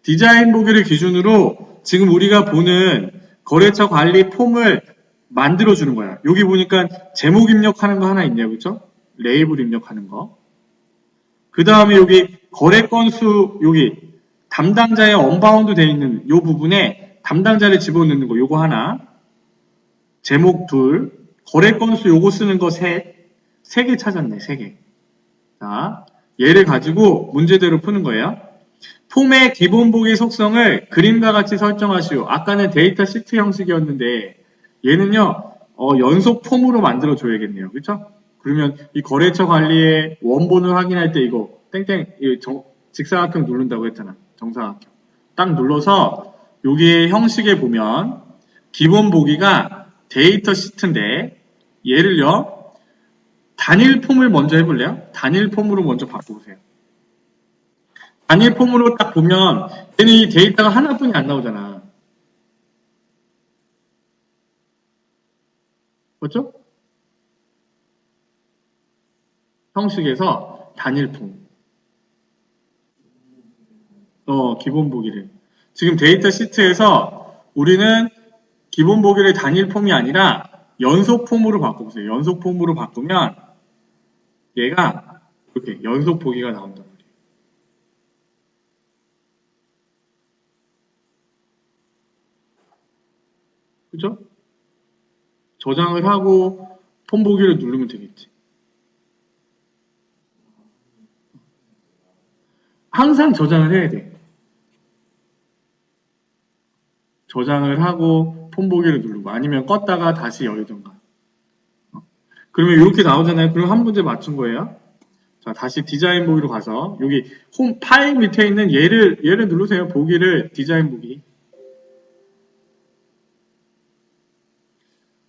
디자인 보기를 기준으로 지금 우리가 보는 거래처 관리 폼을 만들어주는 거야. 여기 보니까 제목 입력하는 거 하나 있네요. 그죠? 레이블 입력하는 거. 그 다음에 여기 거래 건수, 여기 담당자의 언바운드 되어 있는 이 부분에 담당자를 집어넣는 거, 요거 하나. 제목 둘. 거래 건수 요거 쓰는 거 셋. 3개 찾았네, 3개. 자, 얘를 가지고 문제대로 푸는 거예요. 폼의 기본 보기 속성을 그림과 같이 설정하시오. 아까는 데이터 시트 형식이었는데 얘는요 연속 폼으로 만들어 줘야겠네요. 그렇죠? 그러면 이 거래처 관리의 원본을 확인할 때 이거 땡땡 직사각형 누른다고 했잖아. 정사각형 딱 눌러서 여기에 형식에 보면 기본 보기가 데이터 시트인데 얘를요 단일 폼을 먼저 해볼래요? 단일 폼으로 먼저 바꿔보세요. 단일 폼으로 딱 보면 얘는 이 데이터가 하나뿐이 안 나오잖아. 그렇죠? 형식에서 단일 폼. 기본 보기를. 지금 데이터 시트에서 우리는 기본 보기를 단일 폼이 아니라 연속 폼으로 바꿔보세요. 연속 폼으로 바꾸면 얘가 이렇게 연속 보기가 나온단 말이에요. 그죠? 저장을 하고 폼 보기를 누르면 되겠지. 항상 저장을 해야 돼. 저장을 하고 폼 보기를 누르고 아니면 껐다가 다시 열던가. 그러면 이렇게 나오잖아요. 그럼 한 문제 맞춘 거예요. 자, 다시 디자인 보기로 가서 여기 홈 파일 밑에 있는 얘를 누르세요. 보기를 디자인 보기.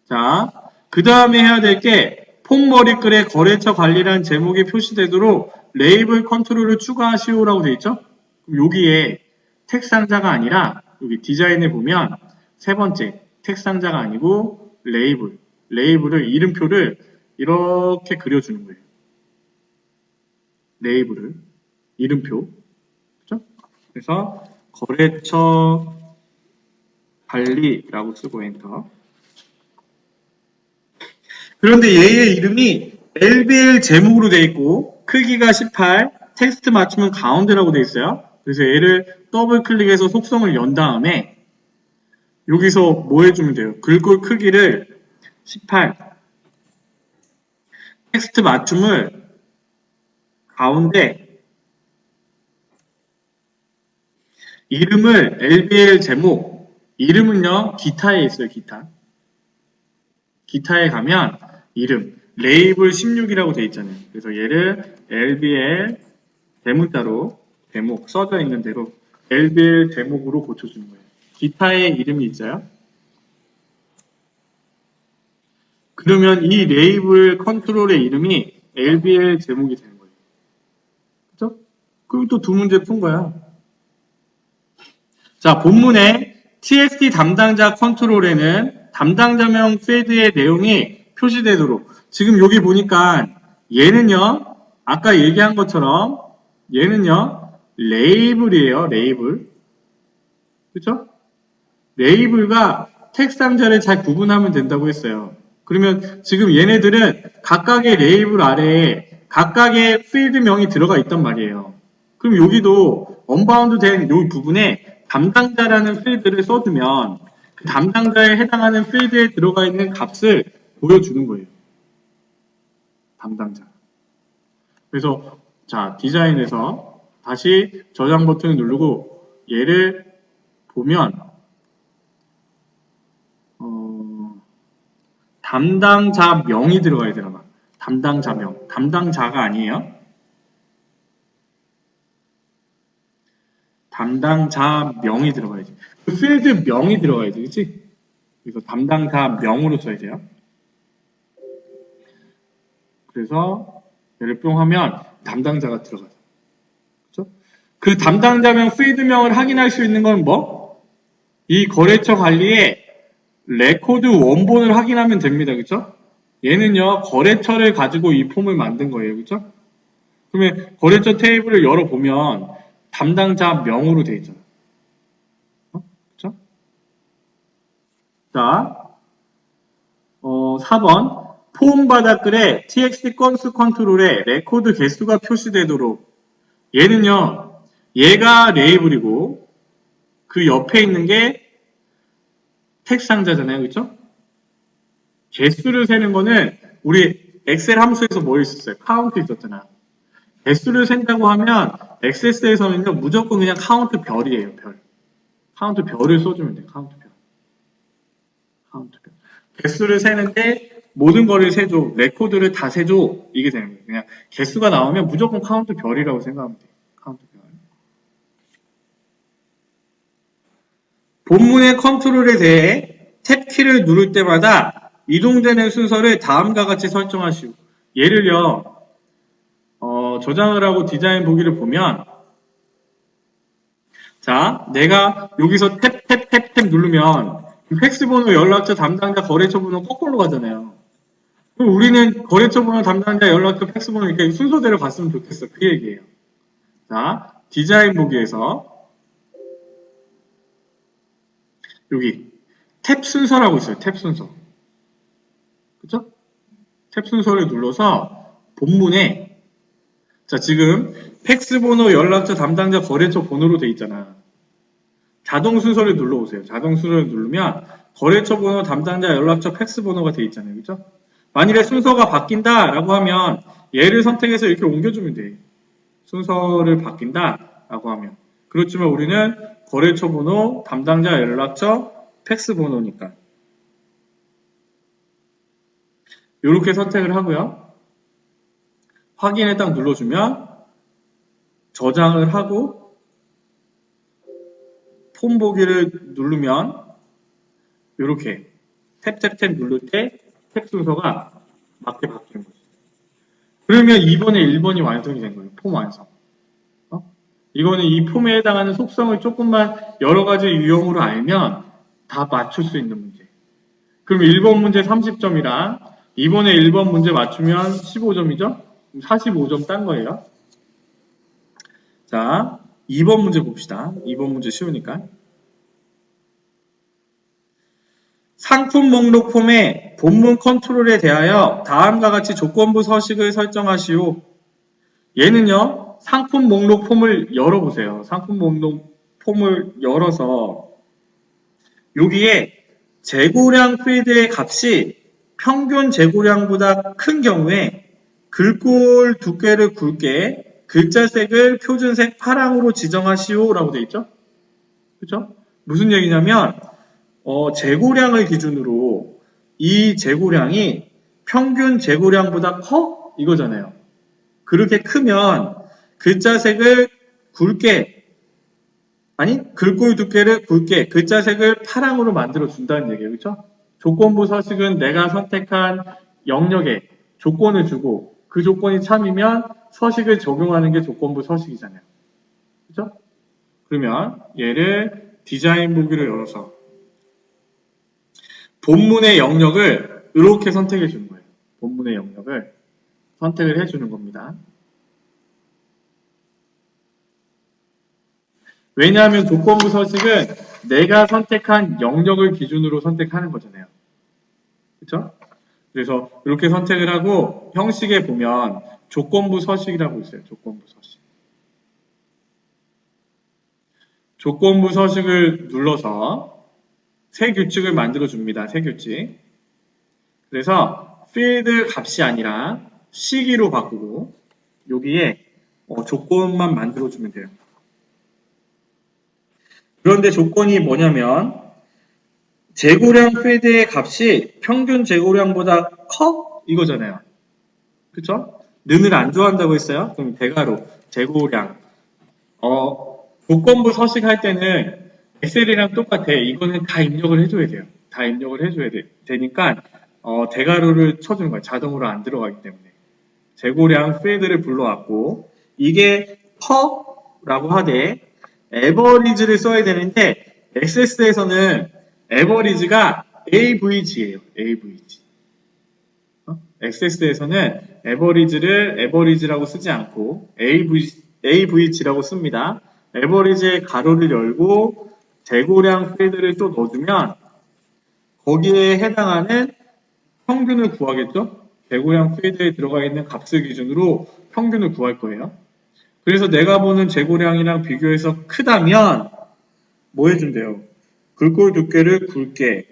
자, 그 다음에 해야 될 게 폼 머리글에 거래처 관리란 제목이 표시되도록 레이블 컨트롤을 추가하시오라고 되어 있죠? 그럼 여기에 텍 상자가 아니라 여기 디자인에 보면 세 번째 텍 상자가 아니고 레이블을 이름표를 이렇게 그려주는 거예요. 레이블을 이름표, 그죠? 그래서 거래처 관리라고 쓰고 엔터. 그런데 얘의 이름이 LBL 제목으로 되어 있고 크기가 18, 텍스트 맞춤은 가운데라고 되어 있어요. 그래서 얘를 더블 클릭해서 속성을 연 다음에 여기서 뭐 해주면 돼요? 글꼴 크기를 18, 텍스트 맞춤을 가운데, 이름을 LBL 제목, 이름은요 기타에 있어요. 기타에 가면 이름, 레이블 16이라고 되어 있잖아요. 그래서 얘를 LBL 대문자로 제목 써져 있는 대로 LBL 제목으로 고쳐주는 거예요. 기타에 이름이 있어요. 그러면 이 레이블 컨트롤의 이름이 LBL 제목이 되는 거예요. 그죠? 그럼 또 두 문제 푼 거야. 자, 본문에 TXT 담당자 컨트롤에는 담당자명 필드의 내용이 표시되도록, 지금 여기 보니까 얘는요 아까 얘기한 것처럼 얘는요 레이블이에요. 레이블. 그쵸? 레이블과 텍스트 상자를 잘 구분하면 된다고 했어요. 그러면 지금 얘네들은 각각의 레이블 아래에 각각의 필드명이 들어가 있단 말이에요. 그럼 여기도 언바운드 된 이 부분에 담당자라는 필드를 써주면 그 담당자에 해당하는 필드에 들어가 있는 값을 보여주는 거예요. 담당자. 그래서 자, 디자인에서 다시 저장 버튼을 누르고 얘를 보면 담당자명이 들어가야 되나? 담당자명. 담당자가 아니에요. 담당자명이 들어가야지. 그 필드 명이 들어가야지, 그치? 그래서 담당자명으로 써야 돼요. 그래서 얘를 뿅 하면 담당자가 들어가요. 그쵸? 그 담당자명 필드명을 확인할 수 있는 건 뭐? 이 거래처 관리에 레코드 원본을 확인하면 됩니다. 그쵸? 얘는요, 거래처를 가지고 이 폼을 만든 거예요. 그쵸? 그러면 거래처 테이블을 열어보면 담당자명으로 되어 있잖아요. 그쵸? 자, 4번. 폼 바닥글에 txt 건수 컨트롤에 레코드 개수가 표시되도록. 얘는요, 얘가 레이블이고 그 옆에 있는 게 텍스트 상자잖아요. 그쵸? 개수를 세는 거는 우리 엑셀 함수에서 뭐 있었어요? 카운트 있었잖아. 개수를 센다고 하면 XS에서는요 무조건 그냥 카운트 별이에요. 별. 카운트 별을 써주면 돼요. 카운트 별. 카운트 별. 개수를 세는데 모든 거를 세줘. 레코드를 다 세줘. 이게 되는 거예요. 그냥 개수가 나오면 무조건 카운트 별이라고 생각하면 돼요. 카운트 별. 본문의 컨트롤에 대해 탭키를 누를 때마다 이동되는 순서를 다음과 같이 설정하시오. 얘를요 저장을 하고 디자인 보기를 보면 자, 내가 여기서 탭 누르면 팩스 번호, 연락처, 담당자, 거래처 번호 거꾸로 가잖아요. 그럼 우리는 거래처 번호, 담당자, 연락처, 팩스 번호 이렇게 순서대로 갔으면 좋겠어. 그 얘기예요. 자, 디자인 보기에서 여기 탭 순서라고 있어요. 탭 순서. 그쵸? 탭 순서를 눌러서 본문에 자, 지금 팩스 번호, 연락처, 담당자, 거래처 번호로 돼 있잖아. 자동 순서를 눌러보세요. 자동 순서를 누르면 거래처 번호, 담당자, 연락처, 팩스 번호가 돼 있잖아요. 그죠? 만일에 순서가 바뀐다라고 하면 얘를 선택해서 이렇게 옮겨주면 돼. 순서를 바뀐다라고 하면. 그렇지만 우리는 거래처 번호, 담당자, 연락처, 팩스 번호니까. 이렇게 선택을 하고요. 확인에 딱 눌러주면 저장을 하고 폼 보기를 누르면 이렇게 탭탭탭 누를 때 탭 순서가 맞게 바뀌는 거죠. 그러면 2번에 1번이 완성이 된 거예요. 폼 완성. 이거는 이 폼에 해당하는 속성을 조금만 여러 가지 유형으로 알면 다 맞출 수 있는 문제. 그럼 1번 문제 30점이랑 2번에 1번 문제 맞추면 15점이죠? 45점 딴 거예요. 자, 2번 문제 봅시다. 2번 문제 쉬우니까. 상품 목록 폼의 본문 컨트롤에 대하여 다음과 같이 조건부 서식을 설정하시오. 얘는요, 상품 목록 폼을 열어보세요. 상품 목록 폼을 열어서 여기에 재고량 필드의 값이 평균 재고량보다 큰 경우에 글꼴 두께를 굵게 글자색을 표준색 파랑으로 지정하시오 라고 되어 있죠. 그렇죠? 무슨 얘기냐면 재고량을 기준으로 이 재고량이 평균 재고량보다 커? 이거잖아요. 그렇게 크면 글자색을 굵게 아니 글꼴 두께를 굵게 글자색을 파랑으로 만들어 준다는 얘기예요. 그렇죠? 조건부 서식은 내가 선택한 영역에 조건을 주고 그 조건이 참이면 서식을 적용하는 게 조건부 서식이잖아요. 그렇죠? 그러면 얘를 디자인 보기를 열어서 본문의 영역을 이렇게 선택해 주는 거예요. 본문의 영역을 선택을 해 주는 겁니다. 왜냐하면 조건부 서식은 내가 선택한 영역을 기준으로 선택하는 거잖아요. 그렇죠? 그래서 이렇게 선택을 하고 형식에 보면 조건부 서식이라고 있어요. 조건부 서식. 조건부 서식을 눌러서 새 규칙을 만들어 줍니다. 새 규칙. 그래서 필드 값이 아니라 시기로 바꾸고 여기에 조건만 만들어 주면 돼요. 그런데 조건이 뭐냐면 재고량 필드의 값이 평균 재고량보다 커? 이거잖아요. 그쵸? 는을 안 좋아한다고 했어요? 그럼 대괄호, 재고량. 조건부 서식할 때는 엑셀이랑 똑같아. 이거는 다 입력을 해줘야 돼요. 다 입력을 해줘야 되니까 대괄호를 쳐주는 거예요. 자동으로 안 들어가기 때문에. 재고량 필드를 불러왔고 이게 퍼라고 하되 에버리지를 써야 되는데 XS에서는 에버리지가 AVG예요. AVG. XS에서는 에버리지를 에버리지라고 쓰지 않고 AVG라고 씁니다. 에버리지의 가로를 열고 재고량 필드를 또 넣어주면 거기에 해당하는 평균을 구하겠죠? 재고량 필드에 들어가 있는 값을 기준으로 평균을 구할 거예요. 그래서 내가 보는 재고량이랑 비교해서 크다면 뭐 해준대요? 글꼴 두께를 굵게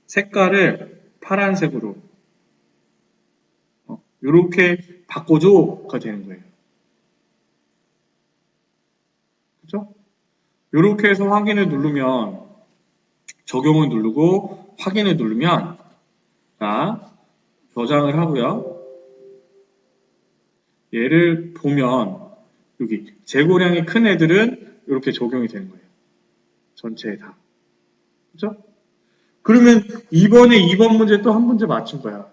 색깔을 파란색으로 이렇게 바꿔줘가 되는 거예요. 그렇죠? 이렇게 해서 확인을 누르면 적용을 누르고 확인을 누르면 자, 저장을 하고요. 얘를 보면 여기 재고량이 큰 애들은 이렇게 적용이 되는 거예요. 전체에 다. 그죠? 그러면 2번에 2번 문제 또 한 문제 맞춘 거야.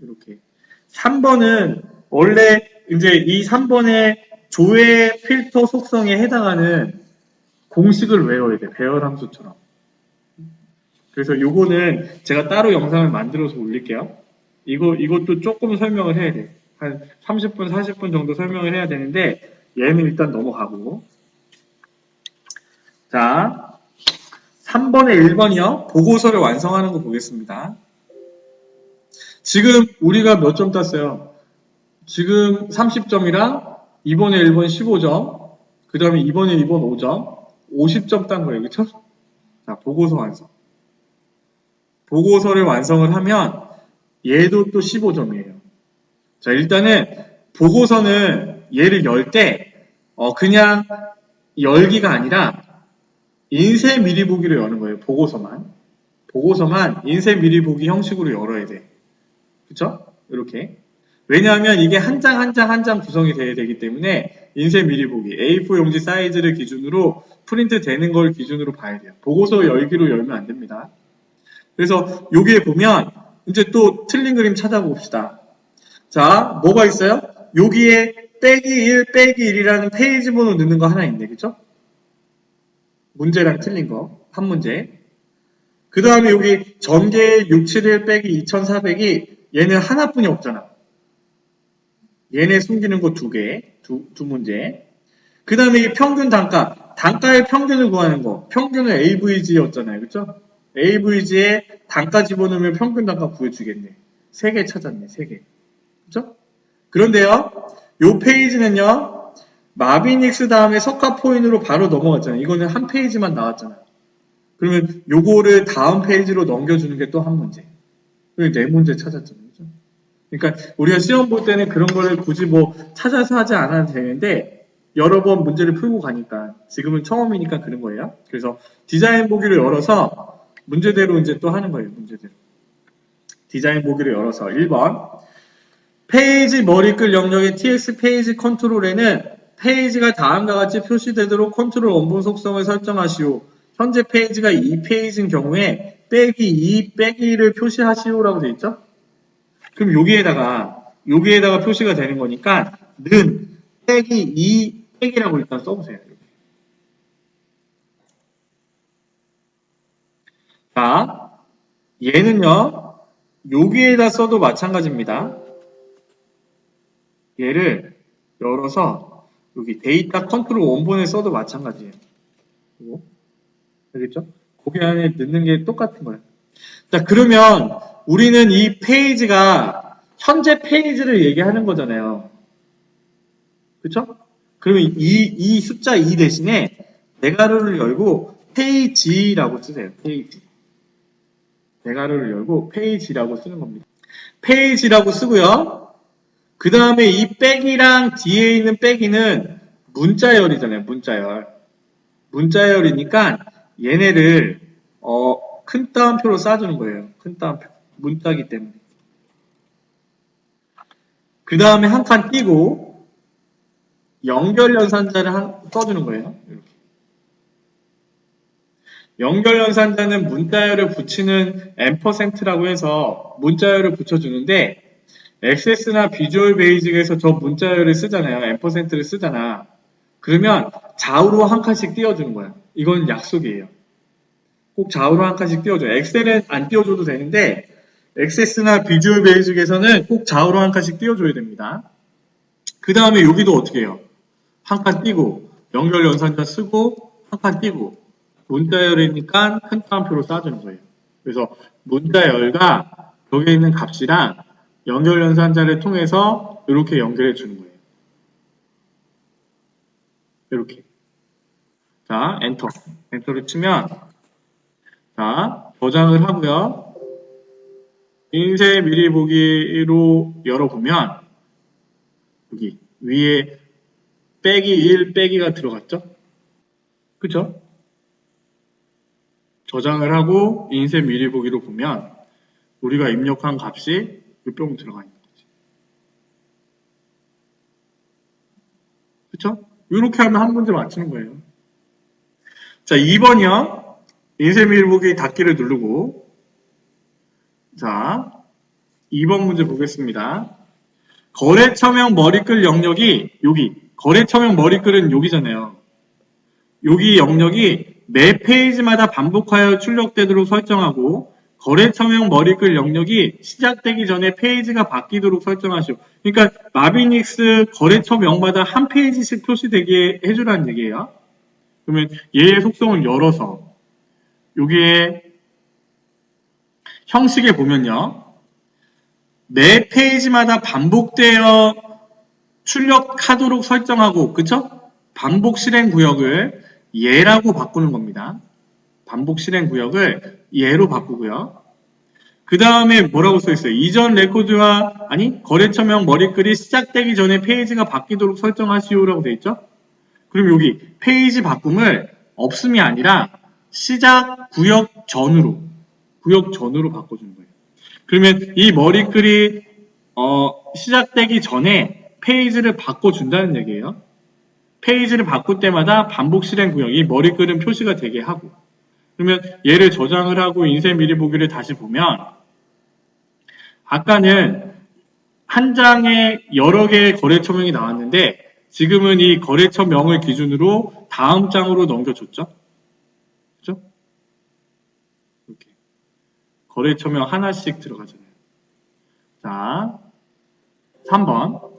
이렇게. 3번은 원래 이제 이 3번의 조회 필터 속성에 해당하는 공식을 외워야 돼. 배열함수처럼. 그래서 요거는 제가 따로 영상을 만들어서 올릴게요. 이것도 조금 설명을 해야 돼. 한 30분, 40분 정도 설명을 해야 되는데 얘는 일단 넘어가고 자 3번에 1번이요. 보고서를 완성하는 거 보겠습니다. 지금 우리가 몇 점 땄어요? 지금 30점이랑 2번에 1번 15점 그 다음에 2번에 2번 5점 50점 딴 거예요. 그쵸? 자, 보고서 완성. 보고서를 완성을 하면 얘도 또 15점이에요. 자, 일단은 보고서는 얘를 열 때 그냥 열기가 아니라 인쇄 미리 보기로 여는 거예요. 보고서만 인쇄 미리 보기 형식으로 열어야 돼. 그쵸? 이렇게. 왜냐하면 이게 한 장 한 장 한 장 구성이 돼야 되기 때문에 인쇄 미리 보기 A4 용지 사이즈를 기준으로 프린트 되는 걸 기준으로 봐야 돼요. 보고서 열기로 열면 안 됩니다. 그래서 여기에 보면 이제 또 틀린 그림 찾아봅시다. 자, 뭐가 있어요? 여기에 빼기 1, 빼기 1이라는 페이지 번호 넣는 거 하나 있네. 그쵸? 문제랑 틀린 거. 한 문제. 그 다음에 여기 전개 671 빼기 2400이 얘는 하나뿐이 없잖아. 얘네 숨기는 거 두 개. 두 문제. 그 다음에 이 평균 단가. 단가의 평균을 구하는 거. 평균은 AVG였잖아요. 그쵸? AVG에 단가 집어넣으면 평균 단가 구해주겠네. 3개 찾았네. 3개. 그쵸? 그런데요. 요 페이지는요. 마비닉스 다음에 석가포인으로 바로 넘어갔잖아요. 이거는 한 페이지만 나왔잖아요. 그러면 요거를 다음 페이지로 넘겨주는 게 또 한 문제. 그리고 4문제 찾았잖아요. 그죠? 그러니까 우리가 시험 볼 때는 그런 거를 굳이 뭐 찾아서 하지 않아도 되는데 여러 번 문제를 풀고 가니까 지금은 처음이니까 그런 거예요. 그래서 디자인 보기를 열어서 문제대로 이제 또 하는 거예요. 문제대로. 디자인 보기를 열어서 1번 페이지 머리글 영역의 TX 페이지 컨트롤에는 페이지가 다음과 같이 표시되도록 컨트롤 원본 속성을 설정하시오. 현재 페이지가 2페이지인 경우에 빼기 2, 빼기 1을 표시하시오라고 되어 있죠? 그럼 여기에다가 표시가 되는 거니까 는 빼기 2, 빼기라고 일단 써보세요. 자, 얘는요, 여기에다 써도 마찬가지입니다. 얘를 열어서 여기 데이터 컨트롤 원본에 써도 마찬가지예요. 이거. 알겠죠? 거기 안에 넣는 게 똑같은 거예요. 자, 그러면 우리는 이 페이지가 현재 페이지를 얘기하는 거잖아요. 그쵸? 그러면 이 숫자 2 대신에 대괄호를 열고 페이지라고 쓰세요. 페이지. 대괄호를 열고 페이지라고 쓰는 겁니다. 페이지라고 쓰고요. 그 다음에 이 빼기랑 뒤에 있는 빼기는 문자열이잖아요. 문자열. 문자열이니까 얘네를 큰 따옴표로 쏴주는 거예요. 큰 따옴표. 문자기 때문에. 그 다음에 한 칸 띄고 연결연산자를 써주는 거예요. 이렇게. 연결연산자는 문자열을 붙이는 앰퍼센트라고 해서 문자열을 붙여주는데 액세스나 비주얼 베이직에서 저 문자열을 쓰잖아요. 앰퍼센트를 쓰잖아. 그러면 좌우로 한 칸씩 띄워주는 거야. 이건 약속이에요. 꼭 좌우로 한 칸씩 띄워줘요. 엑셀은 안 띄워줘도 되는데 액세스나 비주얼 베이직에서는 꼭 좌우로 한 칸씩 띄워줘야 됩니다. 그 다음에 여기도 어떻게 해요? 한 칸 띄고 연결 연산자 쓰고 한 칸 띄고 문자열이니까 큰 따옴표로 쏴주는 거예요. 그래서 문자열과 여기에 있는 값이랑 연결 연산자를 통해서 이렇게 연결해 주는 거예요. 이렇게. 자, 엔터. 엔터를 치면 자, 저장을 하고요. 인쇄 미리 보기로 열어보면 여기 위에 빼기 1, 빼기가 들어갔죠? 그쵸? 저장을 하고 인쇄 미리 보기로 보면 우리가 입력한 값이 뿅 들어가 있는 거지. 그쵸? 이렇게 하면 한 문제 맞추는 거예요. 자, 2번이요. 인쇄 미리 보기 닫기를 누르고 자, 2번 문제 보겠습니다. 거래처명 머리글 영역이 여기 거래처명 머리글은 여기잖아요. 여기 영역이 매 페이지마다 반복하여 출력되도록 설정하고 거래처명 머리글 영역이 시작되기 전에 페이지가 바뀌도록 설정하시오. 그러니까 마비닉스 거래처명마다 한 페이지씩 표시되게 해주라는 얘기예요. 그러면 얘의 속성을 열어서 여기에 형식에 보면요. 매 페이지마다 반복되어 출력하도록 설정하고 그쵸? 반복 실행 구역을 예라고 바꾸는 겁니다. 반복 실행 구역을 예로 바꾸고요. 그 다음에 뭐라고 써 있어요? 이전 레코드와 거래처명 머리글이 시작되기 전에 페이지가 바뀌도록 설정하시오라고 되어 있죠? 그럼 여기 페이지 바꿈을 없음이 아니라 시작 구역 전으로 바꿔주는 거예요. 그러면 이 머리글이 시작되기 전에 페이지를 바꿔준다는 얘기예요. 페이지를 바꿀 때마다 반복 실행 구역이 머리 끄는 표시가 되게 하고, 그러면 얘를 저장을 하고 인쇄 미리 보기를 다시 보면, 아까는 한 장에 여러 개의 거래처명이 나왔는데 지금은 이 거래처명을 기준으로 다음 장으로 넘겨줬죠. 그죠? 이렇게 거래처명 하나씩 들어가잖아요. 자, 3번.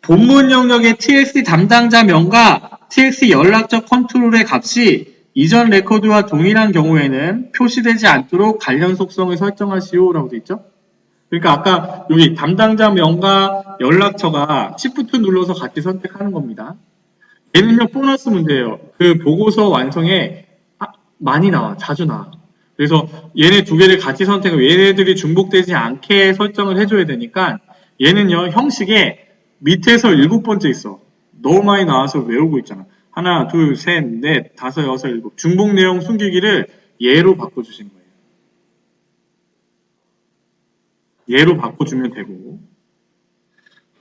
본문 영역의 TXT 담당자 명과 TXT 연락처 컨트롤의 값이 이전 레코드와 동일한 경우에는 표시되지 않도록 관련 속성을 설정하시오 라고 되어 있죠. 그러니까 아까 여기 담당자 명과 연락처가 Shift 눌러서 같이 선택하는 겁니다. 얘는요 보너스 문제예요. 그 보고서 완성에 많이 나와, 자주 나와. 그래서 얘네 두 개를 같이 선택하고 얘네들이 중복되지 않게 설정을 해줘야 되니까 얘는요 형식에 밑에서 7번째 있어. 너무 많이 나와서 외우고 있잖아. 하나, 둘, 셋, 넷, 다섯, 여섯, 일곱. 중복 내용 숨기기를 얘로 바꿔주신 거예요. 얘로 바꿔주면 되고.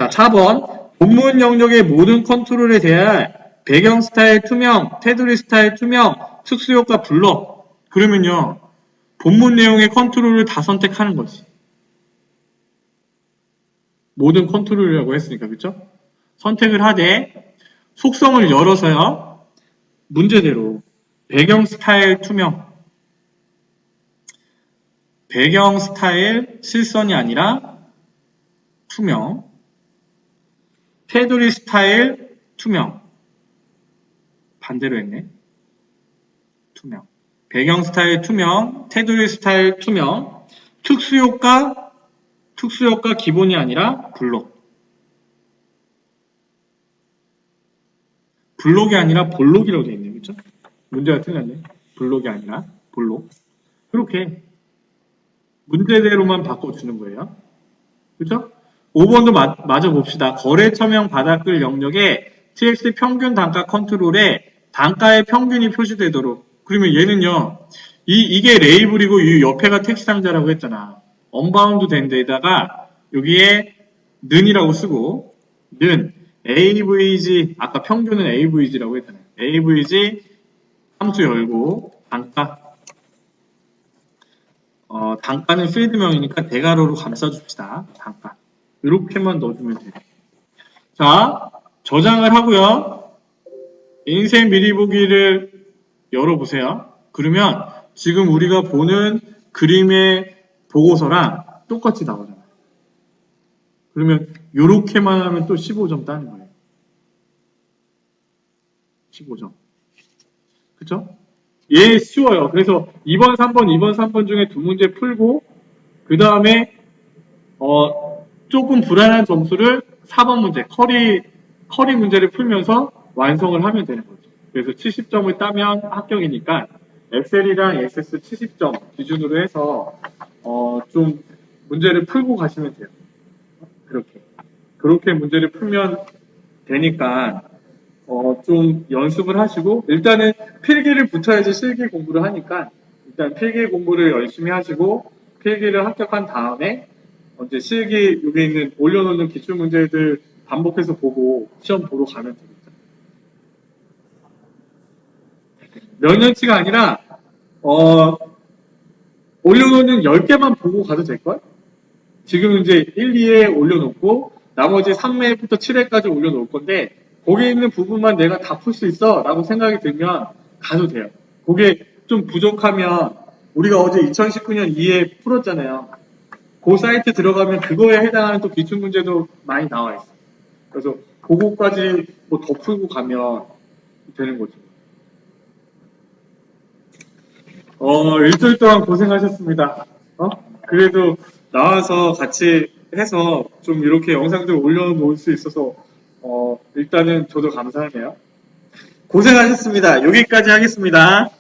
자, 4번. 본문 영역의 모든 컨트롤에 대한 배경 스타일 투명, 테두리 스타일 투명, 특수효과 불러. 그러면요. 본문 내용의 컨트롤을 다 선택하는 거지. 모든 컨트롤이라고 했으니까, 그쵸? 선택을 하되, 속성을 열어서요. 문제대로 배경 스타일 투명, 배경 스타일 실선이 아니라 투명, 테두리 스타일 투명, 반대로 했네. 투명, 배경 스타일 투명, 테두리 스타일 투명, 특수효과 기본이 아니라 블록, 블록이 아니라 볼록이라고 되어 있네요. 그렇죠? 문제가 틀렸네. 블록이 아니라 볼록. 그렇게 문제대로만 바꿔주는 거예요. 그렇죠? 5번도 마저 봅시다. 거래처명 바닥글 영역에 TXT 평균 단가 컨트롤에 단가의 평균이 표시되도록. 그러면 얘는요. 이게 레이블이고 이 옆에가 텍스트 상자라고 했잖아. 언바운드 된 데다가 여기에 는이라고 쓰고 는 AVG 아까 평균은 AVG라고 했잖아요. AVG 함수 열고 단가 단가는 필드명이니까 대괄호로 감싸줍시다. 단가 이렇게만 넣어주면 돼요. 자 저장을 하고요. 인쇄 미리 보기를 열어보세요. 그러면 지금 우리가 보는 그림의 보고서랑 똑같이 나오잖아요. 그러면 이렇게만 하면 또 15점 따는 거예요. 15점. 그쵸? 얘 쉬워요. 그래서 2번, 3번 중에 두 문제 풀고 그 다음에 조금 불안한 점수를 4번 문제, 커리 문제를 풀면서 완성을 하면 되는 거죠. 그래서 70점을 따면 합격이니까 엑셀이랑 SS 70점 기준으로 해서 좀 문제를 풀고 가시면 돼요. 그렇게 문제를 풀면 되니까 좀 연습을 하시고 일단은 필기를 붙어야지 실기 공부를 하니까 일단 필기 공부를 열심히 하시고 필기를 합격한 다음에 이제 실기 여기 있는 올려놓는 기출 문제들 반복해서 보고 시험 보러 가면 되겠죠. 몇 년치가 아니라 올려놓는 10개만 보고 가도 될걸? 지금 이제 1, 2회 올려놓고 나머지 3회부터 7회까지 올려놓을 건데 거기에 있는 부분만 내가 다 풀 수 있어 라고 생각이 들면 가도 돼요. 그게 좀 부족하면 우리가 어제 2019년 2회 풀었잖아요. 그 사이트 들어가면 그거에 해당하는 또 기출문제도 많이 나와 있어요. 그래서 그거까지 뭐 더 풀고 가면 되는 거죠. 일주일 동안 고생하셨습니다. 그래도 나와서 같이 해서 좀 이렇게 영상들 올려놓을 수 있어서 일단은 저도 감사하네요. 고생하셨습니다. 여기까지 하겠습니다.